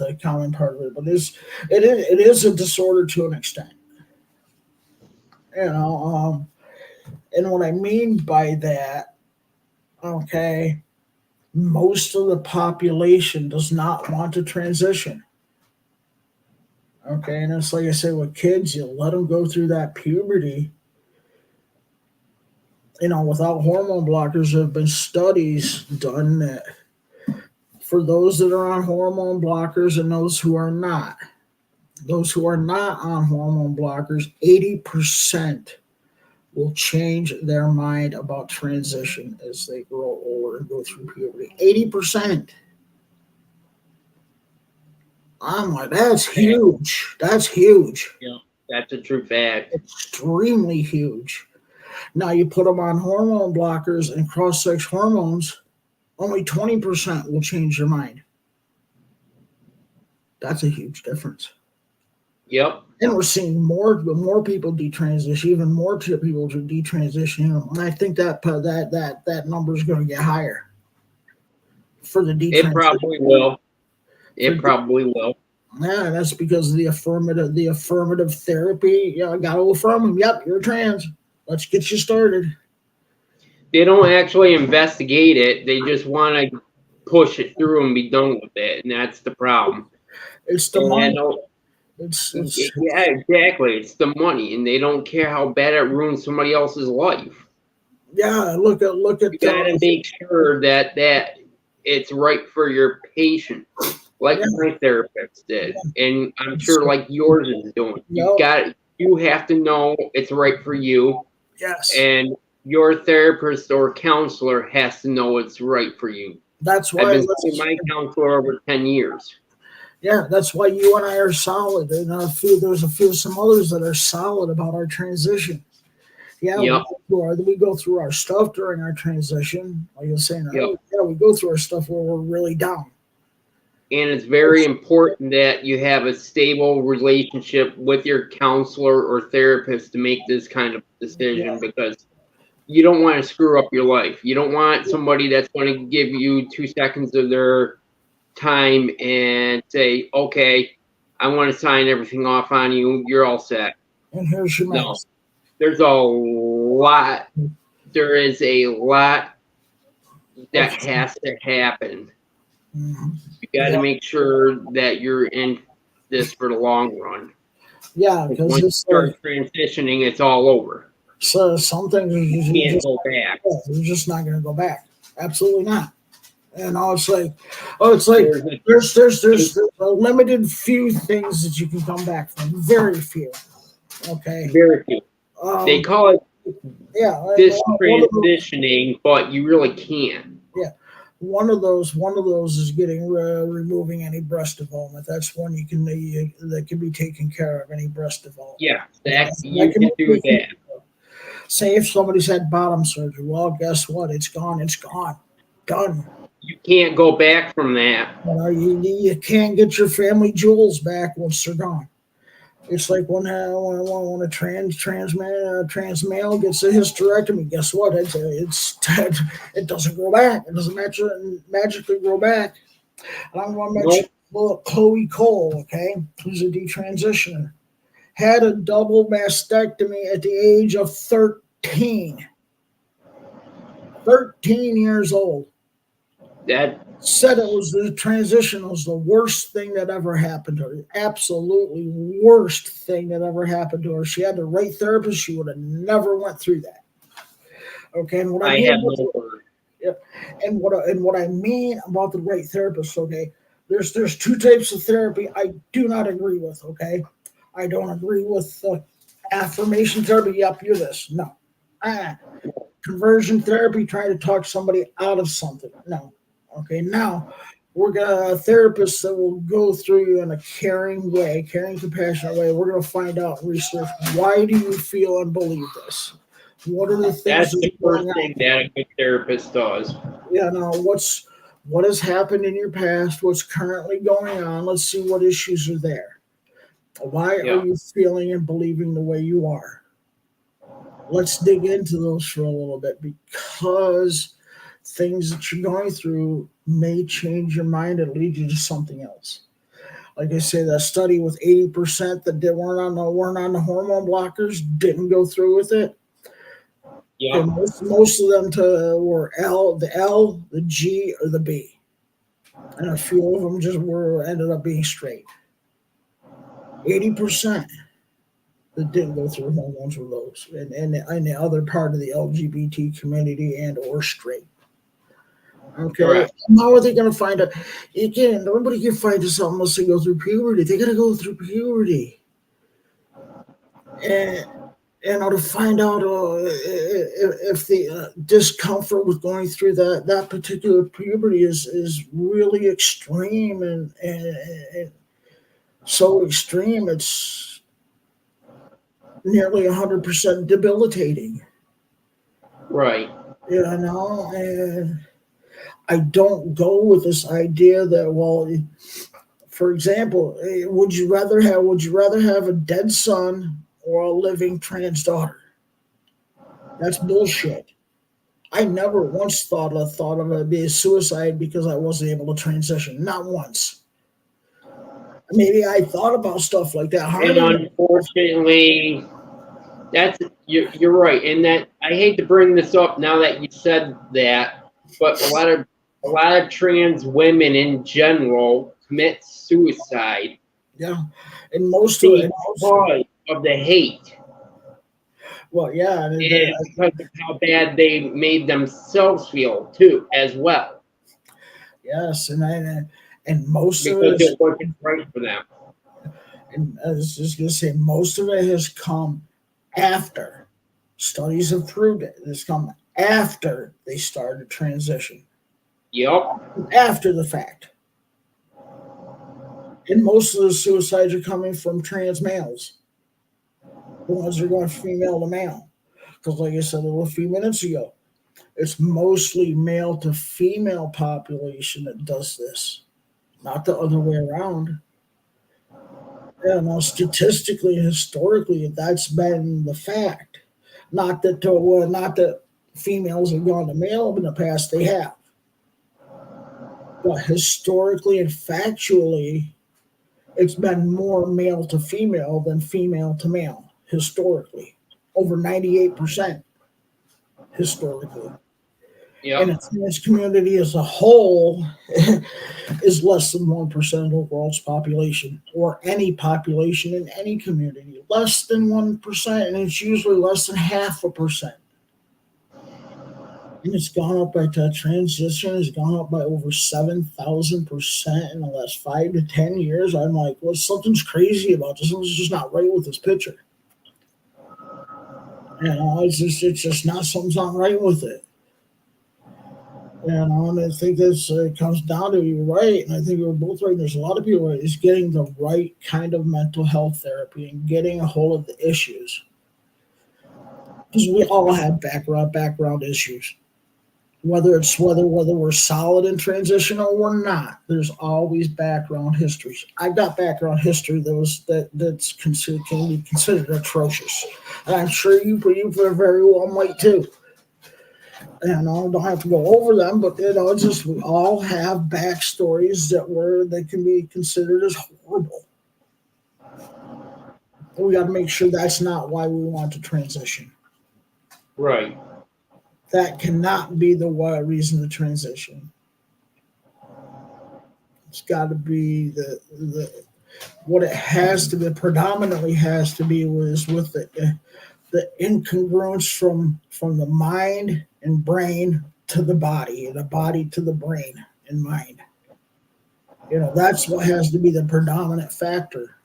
part of it, but it is a disorder to an extent. And what I mean by that, okay, most of the population does not want to transition. Okay, and it's like I say with kids, you let them go through that puberty. Without hormone blockers, there have been studies done that for those that are on hormone blockers and those who are not on hormone blockers, 80% will change their mind about transition as they grow older and go through puberty. 80%. I'm like, that's huge. That's huge. Yeah, that's a true fact. Extremely huge. Now you put them on hormone blockers and cross-sex hormones, only 20% will change their mind. That's a huge difference. Yep. And we're seeing more people detransition, even more people to detransition. And I think that number is going to get higher for the detransition. It probably will. Probably will. Yeah, that's because of the affirmative therapy. Yeah, I got to affirm them. Yep, you're trans. Let's get you started. They don't actually investigate it. They just want to push it through and be done with it, and that's the problem. It's the money. Yeah, exactly. It's the money, and they don't care how bad it ruins somebody else's life. Yeah, look at. You gotta make sure that it's right for your patient, like my therapist did, and I'm sure like yours is doing. You have to know it's right for you. Yes. And your therapist or counselor has to know it's right for you. That's why I've been seeing my counselor over 10 years. Yeah, that's why you and I are solid. And there's some others that are solid about our transition. Yeah, yep. we go through our stuff during our transition. Like you're saying, we go through our stuff where we're really down. And it's very important that you have a stable relationship with your counselor or therapist to make this kind of decision because you don't want to screw up your life. You don't want somebody that's going to give you 2 seconds of their time and say, okay, I want to sign everything off on you. You're all set. And here's your no. There's a lot. There is a lot that has to happen. Mm-hmm. You got to make sure that you're in this for the long run. Yeah, because once you start transitioning, it's all over. So some things you can't go back. You're just not going to go back. Absolutely not. And it's like there's a limited few things that you can come back from. Very few. Okay. Very few. They call it this transitioning, but you really can't. Yeah. One of those is getting removing any breast development. That's one that can be taken care of, any breast development. Yeah, you can do that. Say if somebody's had bottom surgery, well, guess what? It's gone. It's gone. Done. You can't go back from that. You can't get your family jewels back once they're gone. It's like when a trans male gets a hysterectomy. Guess what? It doesn't grow back. It doesn't magically grow back. And I'm going to mention Chloe Cole, okay, who's a detransitioner, had a double mastectomy at the age of 13. 13 years old. That said the transition was the worst thing that ever happened to her. Absolutely worst thing that ever happened to her. She had the right therapist. She would have never went through that. Okay, and what I mean about the right therapist, okay, There's two types of therapy I do not agree with. Okay, I don't agree with affirmation therapy. Yep, you're this. No. Ah, conversion therapy, trying to talk somebody out of something. No. Okay, now we're gonna therapists that will go through you in a caring way, caring, compassionate way. We're gonna find out and research why do you feel and believe this. What are the things That's that the are first going on? thing that a good therapist does. Yeah, no, what has happened in your past? What's currently going on? Let's see what issues are there. Why are Yeah. you feeling and believing the way you are? Let's dig into those for a little bit because things that you're going through may change your mind and lead you to something else. Like I say, that study with 80% that weren't on the hormone blockers didn't go through with it. Yeah. And most of them were the L, the G, or the B, and a few of them just were ended up being straight. 80% that didn't go through hormones were those, and the other part of the LGBT community and or straight. Okay, Correct. how are they going to find out? Again, nobody can find us out unless they go through puberty. They got to go through puberty, and to find out if the discomfort with going through that particular puberty is really extreme and so extreme it's nearly 100% debilitating. Right. And I don't go with this idea that, well, for example, would you rather have a dead son or a living trans daughter? That's bullshit. I never once thought of it being suicide because I wasn't able to transition. Not once. Maybe I thought about stuff like that. And Harming myself. unfortunately, that's you're right. And that I hate to bring this up now that you said that, but a lot of trans women in general commit suicide Yeah, and most of it. because of the hate Well, yeah, and because of how bad they made themselves feel too, as well, yes, and most of it because is. it wasn't right for them. And I was just going to say, most of it has come after. Studies have proved it. It's come after they started transition, Yep. after the fact. And most of the suicides are coming from trans males, the ones that are going female to male. Because, like I said a little few minutes ago, it's mostly male to female population that does this, not the other way around. Yeah, no, statistically, historically, that's been the fact. Not that females have gone to male in the past; they have. But historically and factually, it's been more male to female than female to male. Historically, over 98% historically. And Yep. the trans community as a whole is less than 1% of the world's population, or any population in any community. Less than 1%, and it's usually less than half a percent. And it's gone up by the transition has gone up by over 7,000% in the last 5 to 10 years. I'm like, well, something's crazy about this. Something's just not right with this picture. It's just not something's not right with it. And I think this comes down to you're right, and I think we're both right. There's a lot of people right. Is getting the right kind of mental health therapy and getting a hold of the issues, because we all have background issues. Whether we're solid in transition or we're not, there's always background histories. I've got background history that's considered can be considered atrocious, and I'm sure you very well might too. And I don't have to go over them, but it's just we all have backstories that can be considered as horrible. And we got to make sure that's not why we want to transition. Right. That cannot be the reason to transition. It's got to be the what it has to be. Predominantly has to be was with the incongruence from the mind and brain to the body, and the body to the brain and mind. That's what has to be the predominant factor.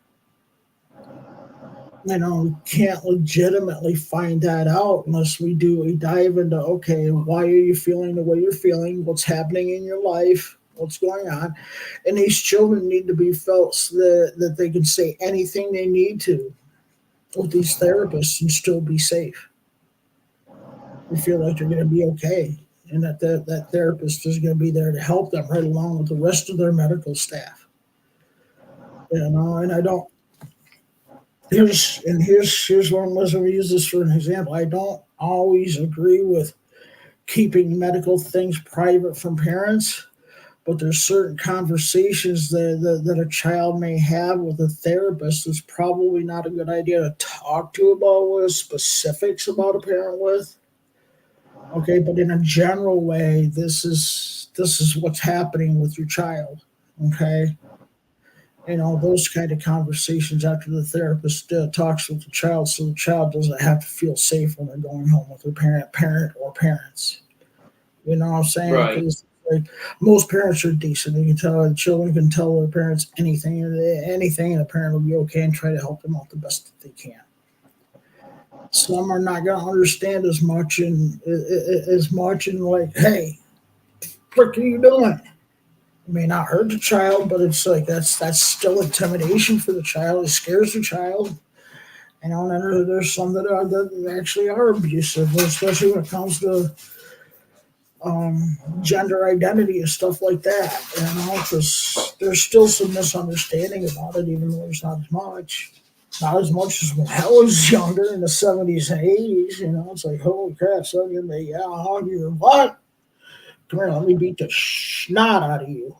We can't legitimately find that out unless we dive into, okay, why are you feeling the way you're feeling? What's happening in your life? What's going on? And these children need to be felt so that they can say anything they need to with these therapists and still be safe. They feel like they're going to be okay, and that therapist is going to be there to help them right along with the rest of their medical staff. And I don't. Here's one. Let's use this for an example. I don't always agree with keeping medical things private from parents, but there's certain conversations that a child may have with a therapist that's probably not a good idea to talk to about with specifics about a parent with. Okay, but in a general way, this is what's happening with your child. Okay. Those kind of conversations after the therapist talks with the child, so the child doesn't have to feel safe when they're going home with their parent or parents. You know what I'm saying? Right. Because most parents are decent. You can tell the children can tell their parents anything, and the parent will be okay and try to help them out the best that they can. Some are not going to understand as much and like, hey, what are you doing? It may not hurt the child, but it's like that's still intimidation for the child. It scares the child. And then there's some that actually are abusive, especially when it comes to gender identity and stuff like that. Because there's still some misunderstanding about it, even though there's not as much as when I was younger in the 70s and 80s. It's like, holy crap, son, you're what? Come here, let me beat the snot out of you.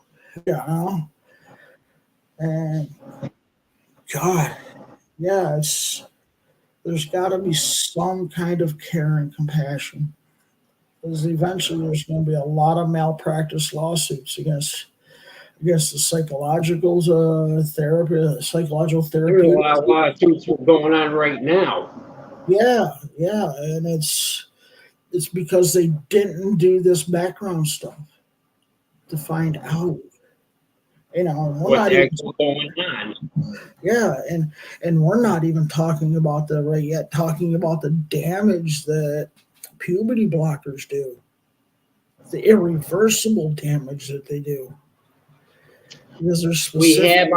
And God, yeah, there's got to be some kind of care and compassion, because eventually there's going to be a lot of malpractice lawsuits against the psychological therapy. There's a lot of lawsuits going on right now. Yeah, and it's because they didn't do this background stuff to find out. What's actually going on. Yeah, and we're not even talking about the damage that puberty blockers do, the irreversible damage that they do. Because there's specific.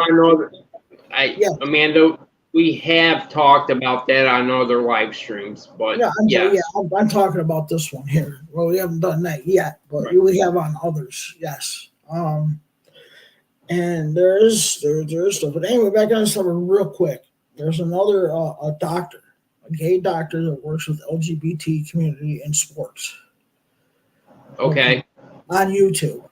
Amanda, we have talked about that on other live streams, but I'm talking about this one here. Well, we haven't done that yet, but right. We have on others. Yes. And there's stuff. But anyway, back on something real quick. There's another a doctor, a gay doctor that works with LGBT community in sports. Okay. On YouTube.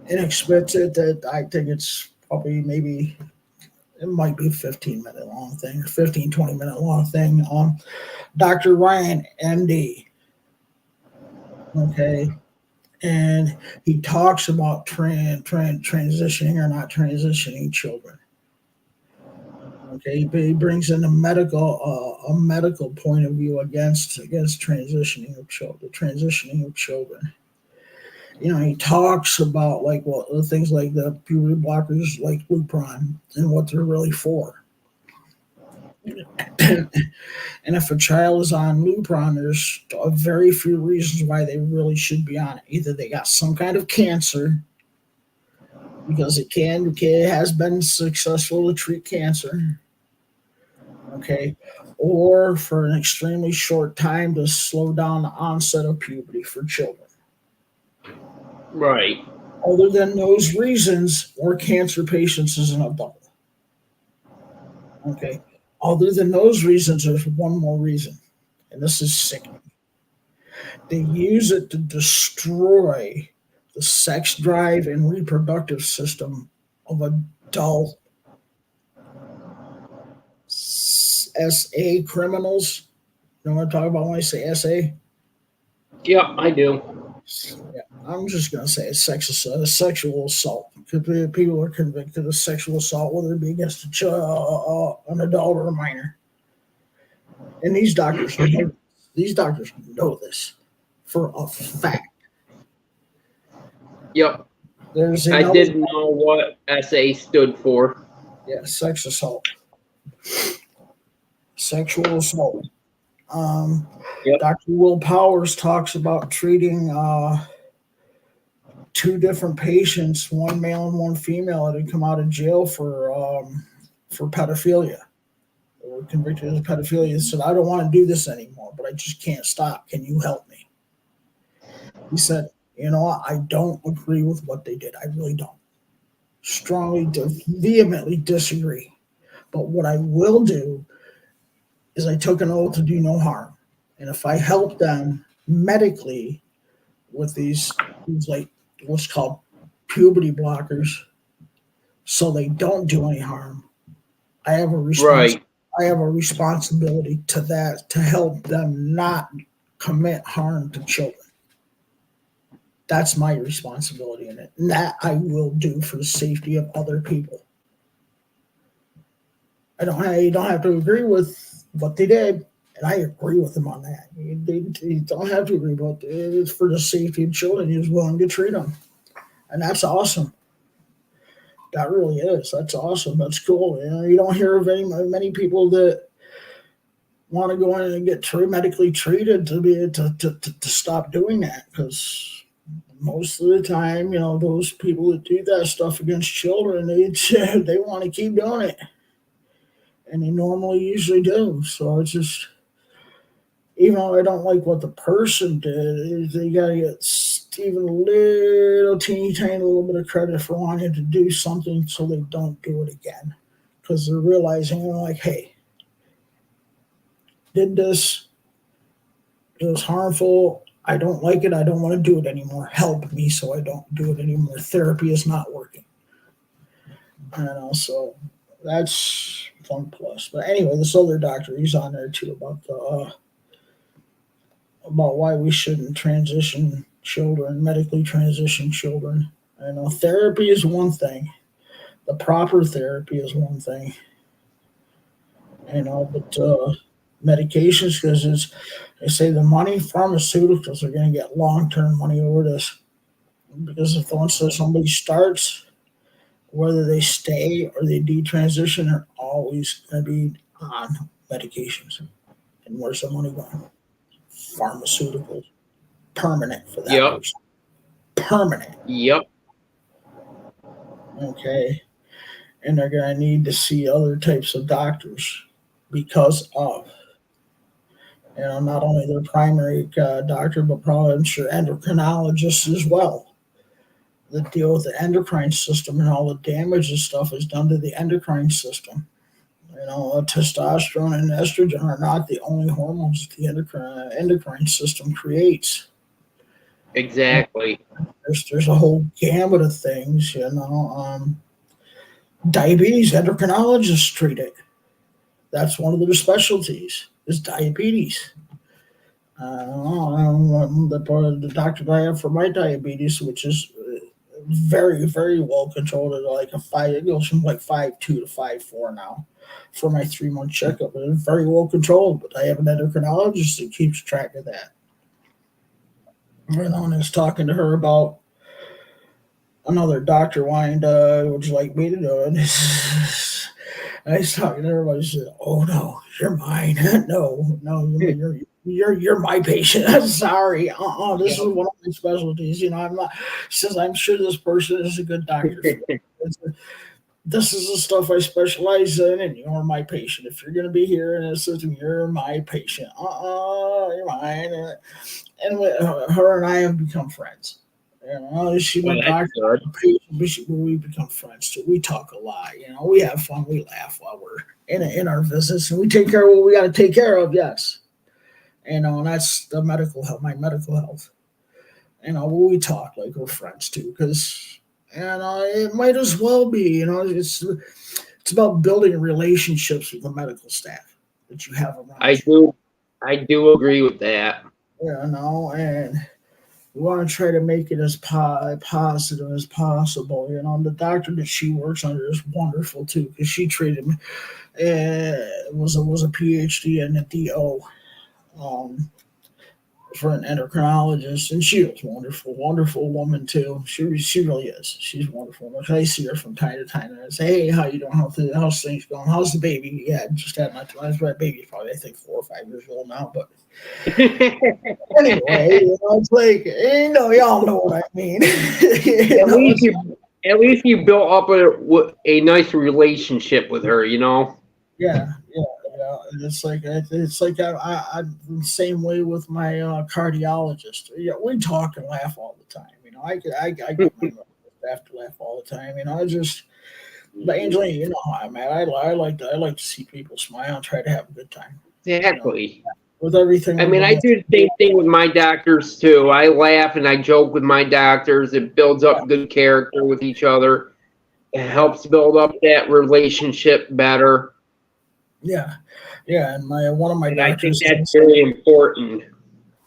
And expects it that I think it's probably it might be a 15-minute long thing or 20-minute long thing. Dr. Ryan, MD. Okay. And he talks about transitioning or not transitioning children. Okay, but he brings in a medical point of view against transitioning of children. He talks about things like the puberty blockers like Lupron and what they're really for. And if a child is on Lupron, there's very few reasons why they really should be on it. Either they got some kind of cancer, because it has been successful to treat cancer. Okay. Or for an extremely short time to slow down the onset of puberty for children. Right. Other than those reasons, or cancer patients as an adult. Okay. Other than those reasons, there's one more reason, and this is sickening. They use it to destroy the sex drive and reproductive system of adult SA criminals. You know what I'm talking about when I say SA? Yep, I do. Yeah, I'm just going to say it's sexual assault. People are convicted of sexual assault, whether it be against an adult or a minor. And these doctors know this for a fact. Yep. There's I another, didn't know what SA stood for. yeah, sex assault, sexual assault. Yep. Dr. Will Powers talks about treating two different patients, one male and one female, that had come out of jail for pedophilia. They were convicted of pedophilia. He said, "I don't want to do this anymore, but I just can't stop. Can you help me?" He said, I don't agree with what they did. I really don't. Strongly, vehemently disagree. But what I will do is I took an oath to do no harm. And if I help them medically with these like what's called puberty blockers, so they don't do any harm, I have a Right. I have a responsibility to that to help them not commit harm to children. That's my responsibility in it. And that I will do for the safety of other people. You don't have to agree with what they did, and I agree with them on that. You don't have to agree, but it's for the safety of children. He was willing to treat them, and that's awesome. That really is. That's awesome. That's cool. You don't hear of many people that want to go in and get medically treated to stop doing that, because most of the time, those people that do that stuff against children, they want to keep doing it, and they usually do. So it's just, even though I don't like what the person did, they gotta get even a little teeny tiny little bit of credit for wanting to do something so they don't do it again, because they're realizing, like, hey, did this, it was harmful, I don't like it, I don't want to do it anymore, help me so I don't do it anymore. Therapy is not working. So that's one plus. But anyway, this other doctor, he's on there too about why we shouldn't medically transition children. Therapy is one thing, the proper therapy is one thing, but medications, because they say the money, pharmaceuticals are going to get long-term money over this, because if once somebody starts, whether they stay or they detransition, are always going to be on medications. And where's the money going? Pharmaceuticals. Permanent for that person. Permanent. Yep. Okay. And they're going to need to see other types of doctors because of, not only their primary doctor, but probably, I'm sure, endocrinologists as well, that deal with the endocrine system, and all the damage and stuff is done to the endocrine system. Testosterone and estrogen are not the only hormones the endocrine system creates. Exactly. There's a whole gamut of things, diabetes, endocrinologists treat it. That's one of their specialties, is diabetes. The doctor I have for my diabetes, which is very, very well controlled, at like a 5, it goes from like 5.2 to 5.4 now for my 3-month checkup. It's very well controlled, but I have an endocrinologist that keeps track of that. And I was talking to her about another doctor wanting to, would you like me to do it? I was talking to her, I said, "Oh no, you're mine." No, you're my patient. I'm sorry. This is one of my specialties. I'm not. She says, "I'm sure this person is a good doctor for me. This is the stuff I specialize in, and you're my patient. If you're going to be here in this system, you're my patient. You're mine." And her and I have become friends. She my doctor, we become friends too. We talk a lot. We have fun. We laugh while we're in our visits, and we take care of what we got to take care of. Yes, and that's the medical health. My medical health. We talk like we're friends too, because it might as well be. It's about building relationships with the medical staff that you have around you. I do agree with that. And we want to try to make it as positive as possible. The doctor that she works under is wonderful too, because she treated me. Was a PhD and a DO. for an endocrinologist, and she was wonderful, wonderful woman too. She really is. She's wonderful. Like, I see her from time to time, and I say, "Hey, how you doing? How's things going? How's the baby?" Yeah, just had my baby's probably, I think, 4 or 5 years old now. But anyway, it's like, y'all know what I mean. At least you built up a nice relationship with her, Yeah. And it's like I'm the same way with my cardiologist. Yeah, we talk and laugh all the time. I get my laugh all the time. But Angelina, you know how I'm at. I like to see people smile and try to have a good time. Exactly. With everything. I mean, I do the same thing with my doctors too. I laugh and I joke with my doctors. It builds up good character with each other. It helps build up that relationship better. Yeah, and one of my doctors. I think that's very important.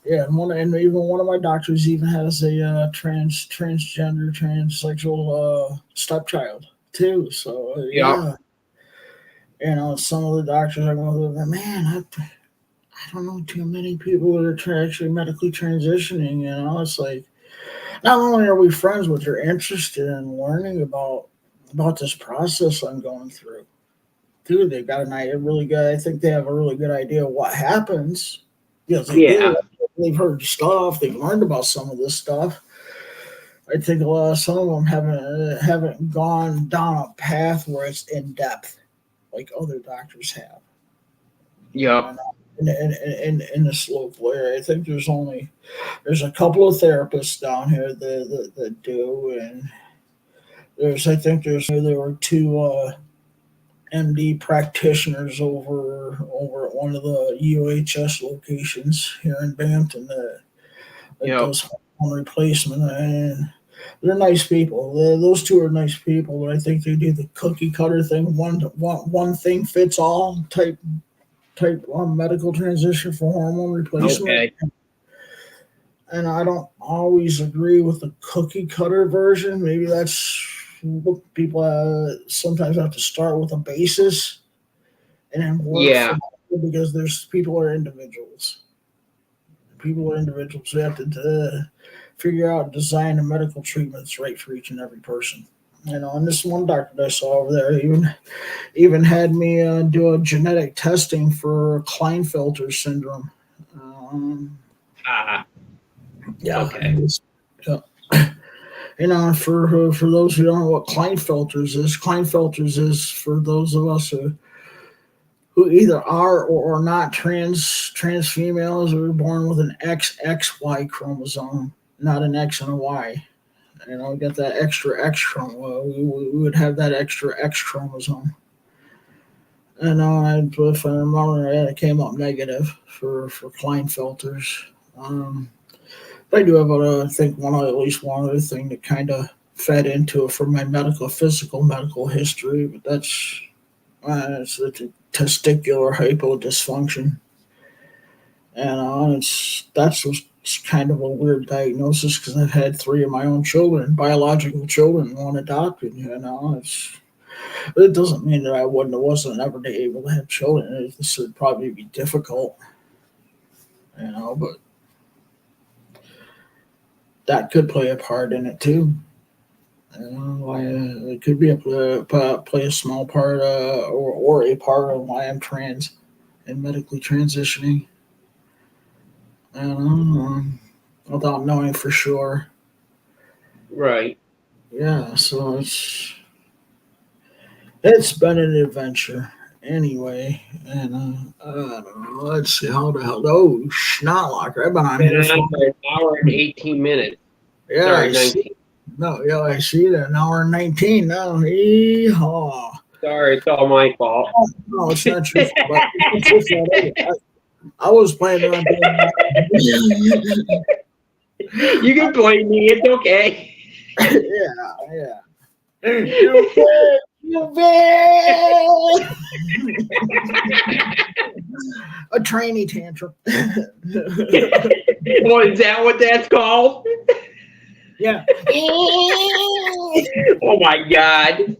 Yeah, and even one of my doctors even has a transgender, transsexual stepchild too. So yeah. Some of the doctors are going, man, I don't know too many people that are actually medically transitioning. It's like, not only are we friends, but they're interested in learning about this process I'm going through. Dude, they got an idea really good. I think they have a really good idea of what happens. They've heard stuff. They've learned about some of this stuff. I think some of them haven't gone down a path where it's in depth, like other doctors have. Yeah. In the local area, I think there's a couple of therapists down here that do, and there were 2 MD practitioners over at one of the UHS locations here in Bampton that does hormone replacement, and they're nice people. Those 2 are nice people, but I think they do the cookie cutter thing, one thing fits all type medical transition for hormone replacement. Okay. And I don't always agree with the cookie cutter version. Maybe that's what people sometimes have to start with a basis and then work from it, because people are individuals. People are individuals. We have to figure out, design a medical treatment that's right for each and every person. And this one doctor that I saw over there even had me do a genetic testing for Klinefelter syndrome. Yeah. Okay. For those who don't know what Klinefelter's is for those of us who either are or are not trans females, who were born with an XXY chromosome, not an X and a Y. We got that extra X chromosome. We would have that extra X chromosome. And if I remember, it came up negative for Klinefelter's. But I do have, I think, at least one other thing that kind of fed into it for my physical medical history, but that's it's a testicular hypodysfunction. And that's kind of a weird diagnosis, because I've had 3 of my own children, biological children, 1 adopted. It doesn't mean that I wasn't ever able to have children. This would probably be difficult, but that could play a part in it too. It could play a small part, or a part of why I'm trans and medically transitioning. Without knowing for sure. Right. Yeah, so it's been an adventure anyway, and I don't know. Let's see, how the hell? Oh, Schnattlocker! I've been on here for an hour and 18 minutes. Yeah, Sorry, 19. I see that. An hour and 19 now. Yeehaw. Sorry, it's all my fault. No, it's not your fault. I was planning on doing that. You can blame me. It's okay. Yeah. You bitch! A trainee tantrum. Well, is that what that's called? Yeah. Oh my God.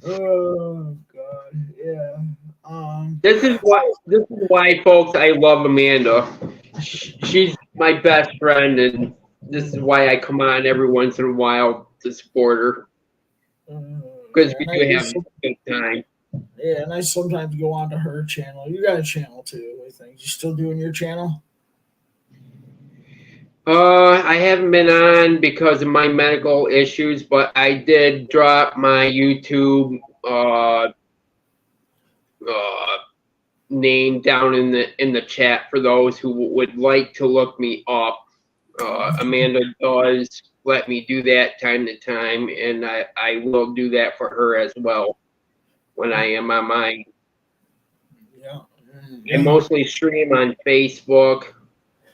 Oh God. Yeah. This is why, folks, I love Amanda. She's my best friend, and this is why I come on every once in a while to support her, because we do have a good time. Yeah, and I sometimes go on to her channel. You got a channel too, I think. You still doing your channel? I haven't been on because of my medical issues, but I did drop my YouTube name down in the chat for those who would like to look me up. Amanda does let me do that time to time, and I will do that for her as well when I am on mine. Yeah. I mostly stream on Facebook,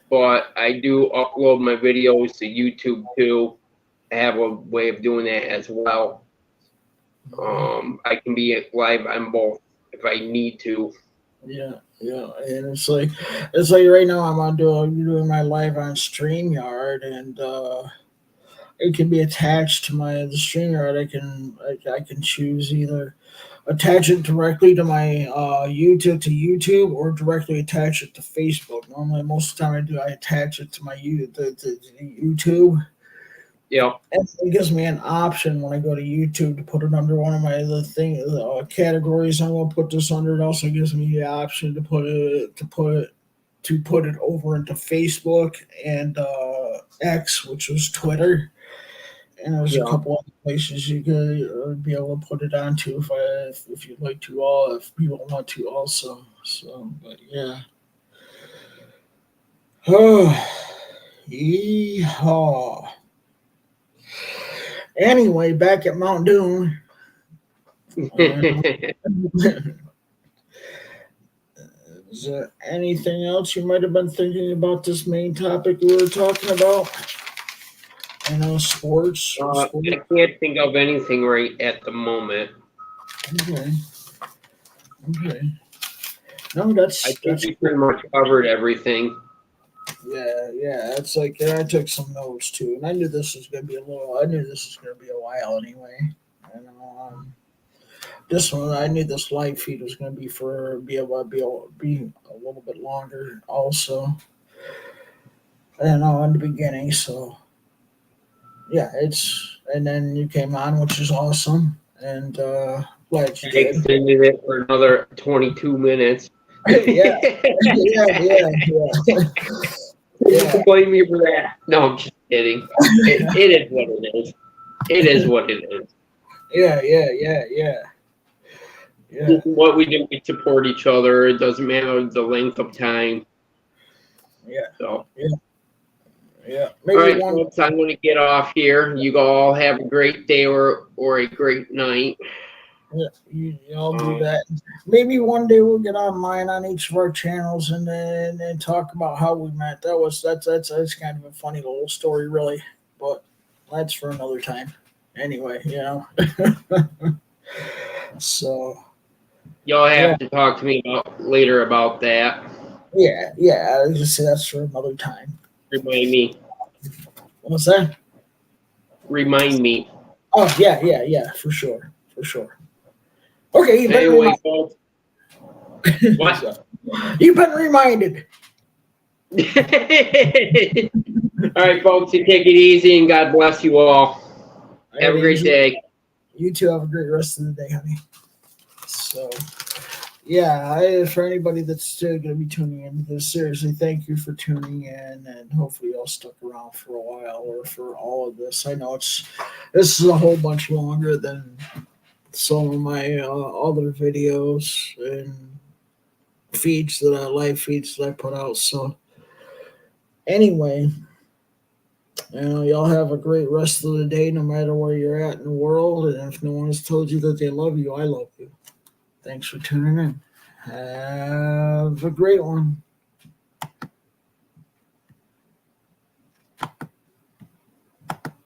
but I do upload my videos to YouTube too. I have a way of doing that as well. I can be live on both if I need to. Yeah, and it's like right now I'm doing my live on StreamYard, and it can be attached to the StreamYard. I can choose either attach it directly to my YouTube or directly attach it to Facebook. Normally, most of the time I attach it to my YouTube. Yeah. And it gives me an option when I go to YouTube to put it under one of my categories. I'm gonna put this under. It also gives me the option to put it over into Facebook and X, which was Twitter. And there's a couple other places you could be able to put it onto if you'd like to. If people want to also. So, but yeah. Oh, yeehaw. Anyway, back at Mount Doom. Is there anything else you might have been thinking about this main topic we were talking about? I know sports. I can't think of anything right at the moment. Okay. No, I think we pretty much covered everything. Yeah. It's like I took some notes too, and I knew this was gonna be a while anyway. And this one, I knew this live feed was gonna be able to be a little bit longer. Also, I don't know in the beginning, so yeah, and then you came on, which is awesome, and glad you did. Extended it for another 22 minutes. yeah. You can blame me for that. No, I'm just kidding. It is what it is. It is what it is. Yeah. What we do, we support each other. It doesn't matter the length of time. Yeah. So. Yeah. All right, folks, I'm going to get off here. You all have a great day or a great night. Yeah, I'll do that. Maybe one day we'll get online on each of our channels and then talk about how we met. That's kind of a funny little story, really, but that's for another time. Anyway, So. Y'all have to talk to me later about that. Yeah. I was just say that's for another time. Remind me. What's that? Remind me. Oh yeah, for sure. Okay, Anyway, folks. What? You've been reminded. All right, folks, you take it easy and God bless you all. Have a great day. You too have a great rest of the day, honey. So, yeah, for anybody that's still going to be tuning in to this, seriously, thank you for tuning in, and hopefully y'all stuck around for a while or for all of this. I know this is a whole bunch longer than some of my other videos and live feeds that I put out. So, anyway, y'all have a great rest of the day, no matter where you're at in the world. And if no one has told you that they love you, I love you. Thanks for tuning in. Have a great one.